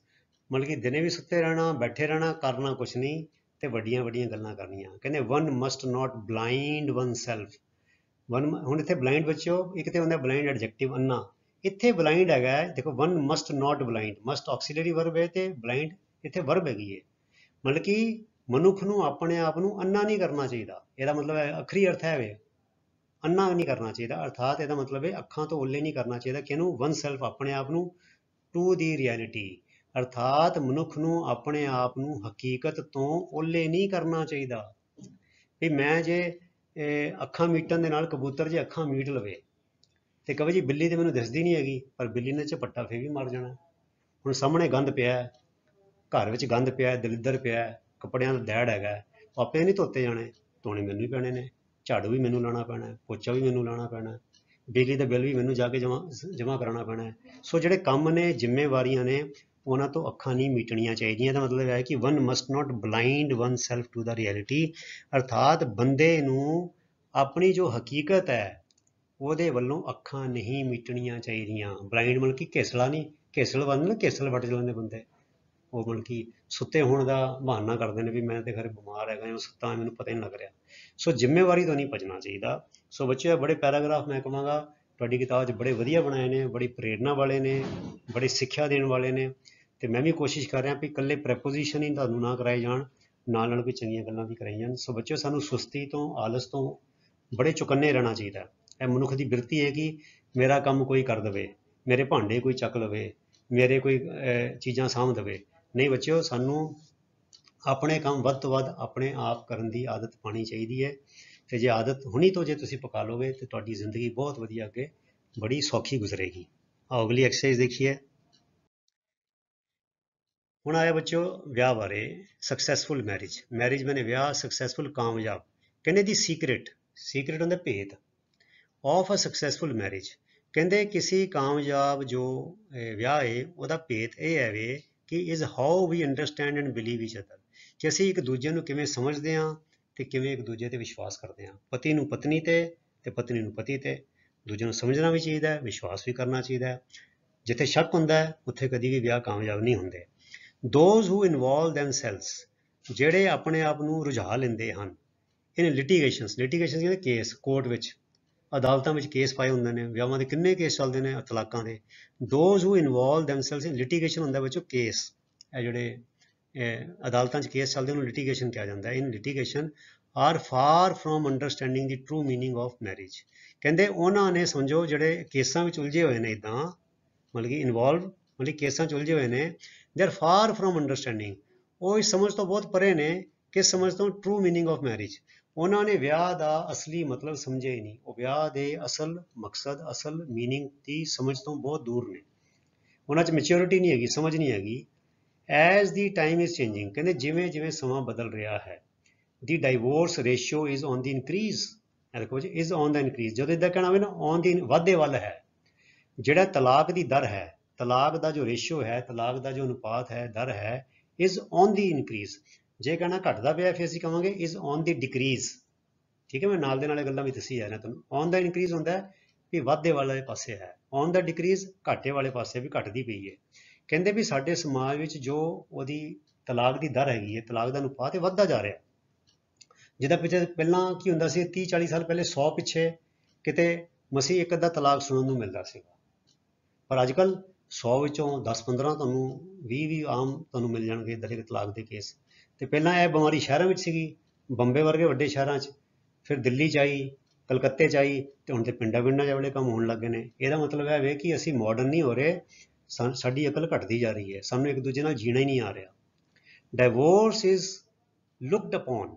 ਮਤਲਬ ਕਿ ਦਿਨੇ ਵੀ ਸੁੱਤੇ ਰਹਿਣਾ, ਬੈਠੇ ਰਹਿਣਾ, ਕਰਨਾ ਕੁਛ ਨਹੀਂ, ਤੇ ਵੱਡੀਆਂ ਵੱਡੀਆਂ ਗੱਲਾਂ ਕਰਨੀਆਂ। ਕਹਿੰਦੇ one must not blind one self. ਹੁਣ ਇੱਥੇ ਬਲਾਈਂਡ ਬੱਚਿਓ, ਇੱਕ ਤੇ ਹੁੰਦਾ ਬਲਾਈਂਡ ਐਡਜੈਕਟਿਵ, ਅੰਨਾ, ਇੱਥੇ ਬਲਾਈਂਡ ਹੈਗਾ, ਦੇਖੋ one must not blind, must ਆਕਸੀਲਰੀ verb ਹੈ, ਤੇ ਬਲਾਈਂਡ ਇੱਥੇ ਵਰਬ ਹੈਗੀ ਹੈ। ਮਤਲਬ ਕਿ ਮਨੁੱਖ ਨੂੰ ਆਪਣੇ ਆਪ ਨੂੰ ਅੰਨਾ ਨਹੀਂ ਕਰਨਾ ਚਾਹੀਦਾ, ਇਹਦਾ ਮਤਲਬ ਹੈ ਅਖਰੀ ਅਰਥ ਹੈ ਵੇ ਅੰਨਾ ਨਹੀਂ ਕਰਨਾ ਚਾਹੀਦਾ। ਅਰਥਾਤ ਇਹਦਾ ਮਤਲਬ ਹੈ ਅੱਖਾਂ ਤੋਂ ਓਲੇ ਨਹੀਂ ਕਰਨਾ ਚਾਹੀਦਾ। ਕਿਹਨੂੰ? ਵਨ ਸੈਲਫ, ਆਪਣੇ ਆਪ ਨੂੰ, ਟੂ ਦੀ ਰਿਐਲਿਟੀ, ਅਰਥਾਤ ਮਨੁੱਖ ਨੂੰ ਆਪਣੇ ਆਪ ਨੂੰ ਹਕੀਕਤ ਤੋਂ ਓਲੇ ਨਹੀਂ ਕਰਨਾ ਚਾਹੀਦਾ। ਵੀ ਮੈਂ ਜੇ ਅੱਖਾਂ ਮੀਟਣ ਦੇ ਨਾਲ ਕਬੂਤਰ ਜੇ ਅੱਖਾਂ ਮੀਟ ਲਵੇ ਤੇ ਕਹੇ ਜੀ ਬਿੱਲੀ ਤੇ ਮੈਨੂੰ ਦਿਸਦੀ ਨਹੀਂ ਹੈਗੀ, ਪਰ ਬਿੱਲੀ ਨੇ ਝਪੱਟਾ ਫੇਰ ਵੀ ਮਰ ਜਾਣਾ। ਹੁਣ ਸਾਹਮਣੇ ਗੰਦ ਪਿਆ ਹੈ, ਘਰ ਵਿੱਚ ਗੰਦ ਪਿਆ ਹੈ, ਦਲਿੱਦਰ ਪਿਆ ਹੈ, ਕੱਪੜਿਆਂ ਦਾ ਦੈੜ ਹੈਗਾ, ਆਪੇ ਨਹੀਂ ਧੋਤੇ ਜਾਣੇ, ਧੋਣੇ ਮੈਨੂੰ ਹੀ ਪੈਣੇ ਨੇ, ਝਾੜੂ ਵੀ ਮੈਨੂੰ ਲਾਉਣਾ ਪੈਣਾ, ਪੋਚਾ ਵੀ ਮੈਨੂੰ ਲਾਉਣਾ ਪੈਣਾ, ਬਿਜਲੀ ਦਾ ਬਿੱਲ ਵੀ ਮੈਨੂੰ ਜਾ ਕੇ ਜਮ੍ਹਾਂ ਕਰਾਉਣਾ ਪੈਣਾ। ਸੋ ਜਿਹੜੇ ਕੰਮ ਨੇ, ਜ਼ਿੰਮੇਵਾਰੀਆਂ ਨੇ, ਉਹਨਾਂ ਤੋਂ ਅੱਖਾਂ ਨਹੀਂ ਮੀਟਣੀਆਂ ਚਾਹੀਦੀਆਂ। ਇਹਦਾ ਮਤਲਬ ਹੈ ਕਿ one must not blind oneself to the reality, ਅਰਥਾਤ ਬੰਦੇ ਨੂੰ ਆਪਣੀ ਜੋ ਹਕੀਕਤ ਹੈ ਉਹਦੇ ਵੱਲੋਂ ਅੱਖਾਂ ਨਹੀਂ ਮੀਟਣੀਆਂ ਚਾਹੀਦੀਆਂ। ਬਲਾਈਂਡ ਮਤਲਬ ਕਿ ਘੇਸਲਾ ਨਹੀਂ, ਘੇਸਲ ਵੱਲ ਘੇਸਲ ਵੱਟ ਜਾਂਦੇ ਬੰਦੇ, ਉਹ ਮਤਲਬ ਕਿ ਸੁੱਤੇ ਹੋਣ ਦਾ ਬਹਾਨਾ ਕਰਦੇ ਨੇ ਵੀ ਮੈਂ ਤੇ ਖਰੇ ਬਿਮਾਰ ਹੈਗਾ ਜਾਂ ਸੁੱਤਾ, ਮੈਨੂੰ ਪਤਾ ਹੀ ਨਹੀਂ ਲੱਗ ਰਿਹਾ। ਸੋ ਜ਼ਿੰਮੇਵਾਰੀ ਤੋਂ ਨਹੀਂ ਭੱਜਣਾ ਚਾਹੀਦਾ। ਸੋ ਬੱਚੇ, ਬੜੇ ਪੈਰਾਗ੍ਰਾਫ ਮੈਂ ਕਹਾਂਗਾ ਤੁਹਾਡੀ ਕਿਤਾਬ 'ਚ ਬੜੇ ਵਧੀਆ ਬਣਾਏ ਨੇ, ਬੜੀ ਪ੍ਰੇਰਨਾ ਵਾਲੇ ਨੇ, ਬੜੀ ਸਿੱਖਿਆ ਦੇਣ ਵਾਲੇ ਨੇ। ਅਤੇ ਮੈਂ ਵੀ ਕੋਸ਼ਿਸ਼ ਕਰ ਰਿਹਾ ਵੀ ਇਕੱਲੇ ਪ੍ਰੈਪੋਜੀਸ਼ਨ ਹੀ ਤੁਹਾਨੂੰ ਨਾ ਕਰਾਏ ਜਾਣ, ਨਾਲ ਨਾਲ ਕੋਈ ਚੰਗੀਆਂ ਗੱਲਾਂ ਵੀ ਕਰਾਈਆਂ ਜਾਣ। ਸੋ ਬੱਚਿਓ, ਸਾਨੂੰ ਸੁਸਤੀ ਤੋਂ, ਆਲਸ ਤੋਂ ਬੜੇ ਚੁਕੰਨੇ ਰਹਿਣਾ ਚਾਹੀਦਾ। ਇਹ ਮਨੁੱਖ ਦੀ ਬਿਰਤੀ ਹੈ ਕਿ ਮੇਰਾ ਕੰਮ ਕੋਈ ਕਰ ਦੇਵੇ, ਮੇਰੇ ਭਾਂਡੇ ਕੋਈ ਚੱਕ ਲਵੇ, ਮੇਰੇ ਕੋਈ ਚੀਜ਼ਾਂ ਸਾਂਭ ਦੇਵੇ। ਨਹੀਂ ਬੱਚਿਓ, ਸਾਨੂੰ ਆਪਣੇ ਕੰਮ ਵੱਧ ਤੋਂ ਵੱਧ ਆਪਣੇ ਆਪ ਕਰਨ ਦੀ ਆਦਤ ਪਾਉਣੀ ਚਾਹੀਦੀ ਹੈ। ਅਤੇ ਜੇ ਆਦਤ ਹੁਣੀ ਤੋਂ ਜੇ ਤੁਸੀਂ ਪਕਾ ਲਓਗੇ ਤਾਂ ਤੁਹਾਡੀ ਜ਼ਿੰਦਗੀ ਬਹੁਤ ਵਧੀਆ ਅੱਗੇ ਬੜੀ ਸੌਖੀ ਗੁਜ਼ਰੇਗੀ। ਆਓ ਅਗਲੀ ਐਕਸਰਸਾਈਜ਼ ਦੇਖੀਏ। ਹੁਣ ਆਇਆ ਬੱਚਿਓ ਵਿਆਹ ਬਾਰੇ। ਸਕਸੈਸਫੁਲ ਮੈਰਿਜ, ਮੈਰਿਜ ਮੈਨੇ ਵਿਆਹ, ਸਕਸੈਸਫੁਲ ਕਾਮਯਾਬ। ਕਹਿੰਦੇ ਦੀ ਸੀਕ੍ਰੇਟ, ਸੀਕ੍ਰੇਟ ਹੁੰਦਾ ਭੇਦ, ਆਫ ਅ ਸਕਸੈਸਫੁਲ ਮੈਰਿਜ। ਕਹਿੰਦੇ ਕਿਸੇ ਕਾਮਯਾਬ ਜੋ ਵਿਆਹ ਹੈ ਉਹਦਾ ਭੇਦ ਇਹ ਹੈ ਵੇ ਕਿ is how we understand and believe each other, ਕਿ ਅਸੀਂ ਇੱਕ ਦੂਜੇ ਨੂੰ ਕਿਵੇਂ ਸਮਝਦੇ ਹਾਂ ਅਤੇ ਕਿਵੇਂ ਇੱਕ ਦੂਜੇ 'ਤੇ ਵਿਸ਼ਵਾਸ ਕਰਦੇ ਹਾਂ। ਪਤੀ ਨੂੰ ਪਤਨੀ 'ਤੇ ਅਤੇ ਪਤਨੀ ਨੂੰ ਪਤੀ 'ਤੇ। ਦੂਜੇ ਨੂੰ ਸਮਝਣਾ ਵੀ ਚਾਹੀਦਾ ਹੈ, ਵਿਸ਼ਵਾਸ ਵੀ ਕਰਨਾ ਚਾਹੀਦਾ ਹੈ। ਜਿੱਥੇ ਸ਼ੱਕ ਹੁੰਦਾ ਹੈ ਉੱਥੇ ਕਦੀ ਵੀ ਵਿਆਹ ਕਾਮਯਾਬ ਨਹੀਂ ਹੁੰਦੇ। ਦੋਜ਼ ਹੂ ਇਨਵੋਲਵ ਦੈਮਸੈਲਵਸ, ਜਿਹੜੇ ਆਪਣੇ ਆਪ ਨੂੰ ਰੁਝਾ ਲੈਂਦੇ ਹਨ ਇਨ ਲਿਟੀਗੇਸ਼ਨਸ, ਲਿਟੀਗੇਸ਼ਨ ਕਹਿੰਦੇ ਕੇਸ, ਕੋਰਟ ਵਿੱਚ, ਅਦਾਲਤਾਂ ਵਿੱਚ ਕੇਸ ਪਾਏ ਹੁੰਦੇ ਨੇ, ਵਿਆਹਾਂ ਦੇ ਕਿੰਨੇ ਕੇਸ ਚੱਲਦੇ ਨੇ, ਤਲਾਕਾਂ ਦੇ। Those who involve ਦੈਮਸੈਲਵਸ in litigation ਹੁੰਦਾ ਵਿੱਚੋਂ ਕੇਸ, ਇਹ ਜਿਹੜੇ ਅਦਾਲਤਾਂ 'ਚ ਕੇਸ ਚੱਲਦੇ ਉਹਨੂੰ ਲਿਟੀਗੇਸ਼ਨ ਕਿਹਾ ਜਾਂਦਾ। In litigation are far from understanding the true meaning of marriage. ਕਹਿੰਦੇ ਉਹਨਾਂ ਨੇ, ਸਮਝੋ, ਜਿਹੜੇ ਕੇਸਾਂ ਵਿੱਚ ਉਲਝੇ ਹੋਏ ਨੇ, ਇੱਦਾਂ ਮਤਲਬ ਕਿ ਇਨਵੋਲਵ ਮਤਲਬ ਕੇਸਾਂ 'ਚ ਉਲਝੇ ਹੋਏ ਨੇ, they are far from understanding, ਉਹ ਇਸ ਸਮਝ ਤੋਂ ਬਹੁਤ ਪਰੇ ਨੇ, ਕਿਸ ਸਮਝ ਤੋਂ? True meaning of marriage. ਉਹਨਾਂ ਨੇ ਵਿਆਹ ਦਾ ਅਸਲੀ ਮਤਲਬ ਸਮਝਿਆ ਹੀ ਨਹੀਂ, ਉਹ ਵਿਆਹ ਦੇ ਅਸਲ ਮਕਸਦ, ਅਸਲ ਮੀਨਿੰਗ ਦੀ ਸਮਝ ਤੋਂ ਬਹੁਤ ਦੂਰ ਨੇ। ਉਹਨਾਂ 'ਚ ਮੈਚਿਓਰਿਟੀ ਨਹੀਂ ਹੈਗੀ, ਸਮਝ ਨਹੀਂ ਹੈਗੀ। As the time is changing, ਕਹਿੰਦੇ ਜਿਵੇਂ ਜਿਵੇਂ ਸਮਾਂ ਬਦਲ ਰਿਹਾ ਹੈ, ਦੀ divorce ratio is on the increase. ਦੇਖੋ ਜੀ, ਇਜ਼ ਔਨ ਦਾ ਇਨਕਰੀਜ਼, ਜਦੋਂ ਇੱਦਾਂ ਕਹਿਣਾ ਹੋਵੇ ਨਾ, ਔਨ ਦੀ ਵਾਧੇ ਵੱਲ ਹੈ। ਜਿਹੜਾ ਤਲਾਕ ਦੀ ਦਰ ਹੈ, ਤਲਾਕ ਦਾ ਜੋ ਰੇਸ਼ੀਓ ਹੈ, ਤਲਾਕ ਦਾ ਜੋ ਅਨੁਪਾਤ ਹੈ, ਦਰ ਹੈ, ਇਜ਼ ਔਨ ਦੀ ਇਨਕਰੀਜ਼। ਜੇ ਕਹਿਣਾ ਘਟਦਾ ਪਿਆ ਫਿਰ ਅਸੀਂ ਕਹਾਂਗੇ ਇਜ਼ ਔਨ ਦੀ ਡਿਕਰੀਜ਼। ਠੀਕ ਹੈ, ਮੈਂ ਨਾਲ ਦੇ ਨਾਲ ਗੱਲਾਂ ਵੀ ਦੱਸੀ ਜਾ ਰਿਹਾ ਤੁਹਾਨੂੰ। ਔਨ ਦਾ ਇਨਕਰੀਜ਼ ਹੁੰਦਾ ਵੀ ਵਾਧੇ ਵਾਲੇ ਪਾਸੇ ਹੈ, ਔਨ ਦਾ ਡਿਕਰੀਜ਼ ਘਾਟੇ ਵਾਲੇ ਪਾਸੇ ਵੀ ਘਟਦੀ ਪਈ ਹੈ। ਕਹਿੰਦੇ ਵੀ ਸਾਡੇ ਸਮਾਜ ਵਿੱਚ ਜੋ ਉਹਦੀ ਤਲਾਕ ਦੀ ਦਰ ਹੈਗੀ ਹੈ, ਤਲਾਕ ਦਾ ਅਨੁਪਾਤ ਇਹ ਵੱਧਦਾ ਜਾ ਰਿਹਾ। ਜਿੱਦਾਂ ਪਿੱਛੇ ਪਹਿਲਾਂ ਕੀ ਹੁੰਦਾ ਸੀ, 30-40 ਸਾਲ ਪਹਿਲੇ 100 ਪਿੱਛੇ ਕਿਤੇ ਮਸੀਂ ਇੱਕ ਅੱਧਾ ਤਲਾਕ ਸੁਣਨ ਨੂੰ ਮਿਲਦਾ ਸੀਗਾ, ਪਰ ਅੱਜ ਕੱਲ੍ਹ 100 ਵਿੱਚੋਂ 10-15 ਤੁਹਾਨੂੰ, 20 ਵੀ ਆਮ ਤੁਹਾਨੂੰ ਮਿਲ ਜਾਣਗੇ ਇੱਦਾਂ ਦੇ ਤਲਾਕ ਦੇ ਕੇਸ। ਅਤੇ ਪਹਿਲਾਂ ਇਹ ਬਿਮਾਰੀ ਸ਼ਹਿਰਾਂ ਵਿੱਚ ਸੀਗੀ, ਬੰਬੇ ਵਰਗੇ ਵੱਡੇ ਸ਼ਹਿਰਾਂ 'ਚ, ਫਿਰ ਦਿੱਲੀ 'ਚ ਆਈ, ਕਲਕੱਤੇ 'ਚ ਆਈ, ਅਤੇ ਹੁਣ ਤਾਂ ਪਿੰਡਾਂ 'ਚ ਵਾਲੇ ਕੰਮ ਹੋਣ ਲੱਗੇ ਨੇ। ਇਹਦਾ ਮਤਲਬ ਇਹ ਵੇ ਕਿ ਅਸੀਂ ਮਾਡਰਨ ਨਹੀਂ ਹੋ ਰਹੇ, ਸਾਡੀ ਅਕਲ ਘਟਦੀ ਜਾ ਰਹੀ ਹੈ, ਸਾਨੂੰ ਇੱਕ ਦੂਜੇ ਨਾਲ ਜੀਣਾ ਹੀ ਨਹੀਂ ਆ ਰਿਹਾ। ਡਾਈਵੋਰਸ ਇਜ਼ ਲੁਕਡ ਅਪੋਨ,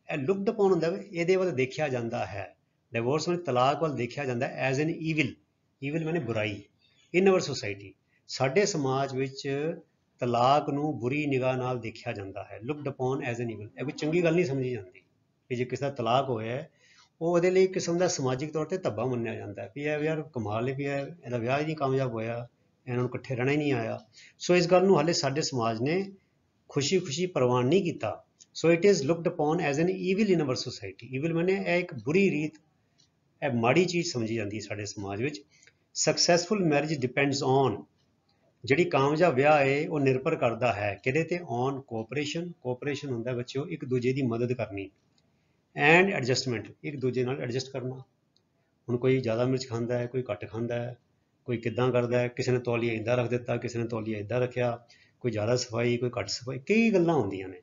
ਇਹ ਲੁਕਡ ਅਪੋਨ ਹੁੰਦਾ ਵੇ, ਇਹਦੇ ਵੱਲ ਦੇਖਿਆ ਜਾਂਦਾ ਹੈ। ਡਾਈਵੋਰਸ ਵਿੱਚ ਤਲਾਕ ਵੱਲ ਦੇਖਿਆ ਜਾਂਦਾ ਐਜ਼ ਐਨ ਈਵਿਲ, ਈਵਿਲ ਮਾਨੇ ਬੁਰਾਈ, ਇਨ ਅਵਰ ਸੁਸਾਇਟੀ। ਸਾਡੇ ਸਮਾਜ ਵਿੱਚ ਤਲਾਕ ਨੂੰ ਬੁਰੀ ਨਿਗਾਹ ਨਾਲ ਦੇਖਿਆ ਜਾਂਦਾ ਹੈ, ਲੁਕਡ ਅਪੋਨ ਐਜ਼ ਐਨ ਈਵਿਲ। ਇਹ ਕੋਈ ਚੰਗੀ ਗੱਲ ਨਹੀਂ ਸਮਝੀ ਜਾਂਦੀ ਕਿ ਜੇ ਕਿਸੇ ਦਾ ਤਲਾਕ ਹੋਇਆ ਉਹ ਉਹਦੇ ਲਈ ਕਿਸਮ ਦਾ ਸਮਾਜਿਕ ਤੌਰ 'ਤੇ ਧੱਬਾ ਮੰਨਿਆ ਜਾਂਦਾ ਵੀ ਇਹ ਯਾਰ ਕਮਾਲ ਹੈ, ਵੀ ਇਹਦਾ ਵਿਆਹ ਹੀ ਨਹੀਂ ਕਾਮਯਾਬ ਹੋਇਆ, ਇਹਨਾਂ ਨੂੰ ਇਕੱਠੇ ਰਹਿਣਾ ਹੀ ਨਹੀਂ ਆਇਆ। ਸੋ ਇਸ ਗੱਲ ਨੂੰ ਹਾਲੇ ਸਾਡੇ ਸਮਾਜ ਨੇ ਖੁਸ਼ੀ ਖੁਸ਼ੀ ਪ੍ਰਵਾਨ ਨਹੀਂ ਕੀਤਾ। So it is looked upon as an evil in our society. Evil ਮਾਨੇ ਇਹ ਇੱਕ ਬੁਰੀ ਰੀਤ, ਇਹ ਮਾੜੀ ਚੀਜ਼ ਸਮਝੀ ਜਾਂਦੀ ਹੈ ਸਾਡੇ ਸਮਾਜ ਵਿੱਚ। ਸਕਸੈਸਫੁਲ ਮੈਰਿਜ ਡਿਪੈਂਡਸ ਔਨ, ਜਿਹੜੀ ਕਾਮਯਾਬ ਵਿਆਹ ਹੈ ਉਹ ਨਿਰਭਰ ਕਰਦਾ ਹੈ ਕਿਹਦੇ 'ਤੇ? On cooperation. ਕੋਆਪਰੇਸ਼ਨ ਹੁੰਦਾ ਬੱਚਿਓ ਇੱਕ ਦੂਜੇ ਦੀ ਮਦਦ ਕਰਨੀ, ਐਂਡ ਐਡਜਸਟਮੈਂਟ, ਇੱਕ ਦੂਜੇ ਨਾਲ ਐਡਜਸਟ ਕਰਨਾ। ਹੁਣ ਕੋਈ ਜ਼ਿਆਦਾ ਮਿਰਚ ਖਾਂਦਾ ਹੈ, ਕੋਈ ਘੱਟ ਖਾਂਦਾ ਹੈ, ਕੋਈ ਕਿੱਦਾਂ ਕਰਦਾ ਹੈ, ਕਿਸੇ ਨੇ ਤੌਲੀਆ ਇੱਦਾਂ ਰੱਖ ਦਿੱਤਾ, ਕਿਸੇ ਨੇ ਤੌਲੀਆ ਇੱਦਾਂ ਰੱਖਿਆ, ਕੋਈ ਜ਼ਿਆਦਾ ਸਫਾਈ, ਕੋਈ ਘੱਟ ਸਫਾਈ, ਕਈ ਗੱਲਾਂ ਹੁੰਦੀਆਂ ਨੇ।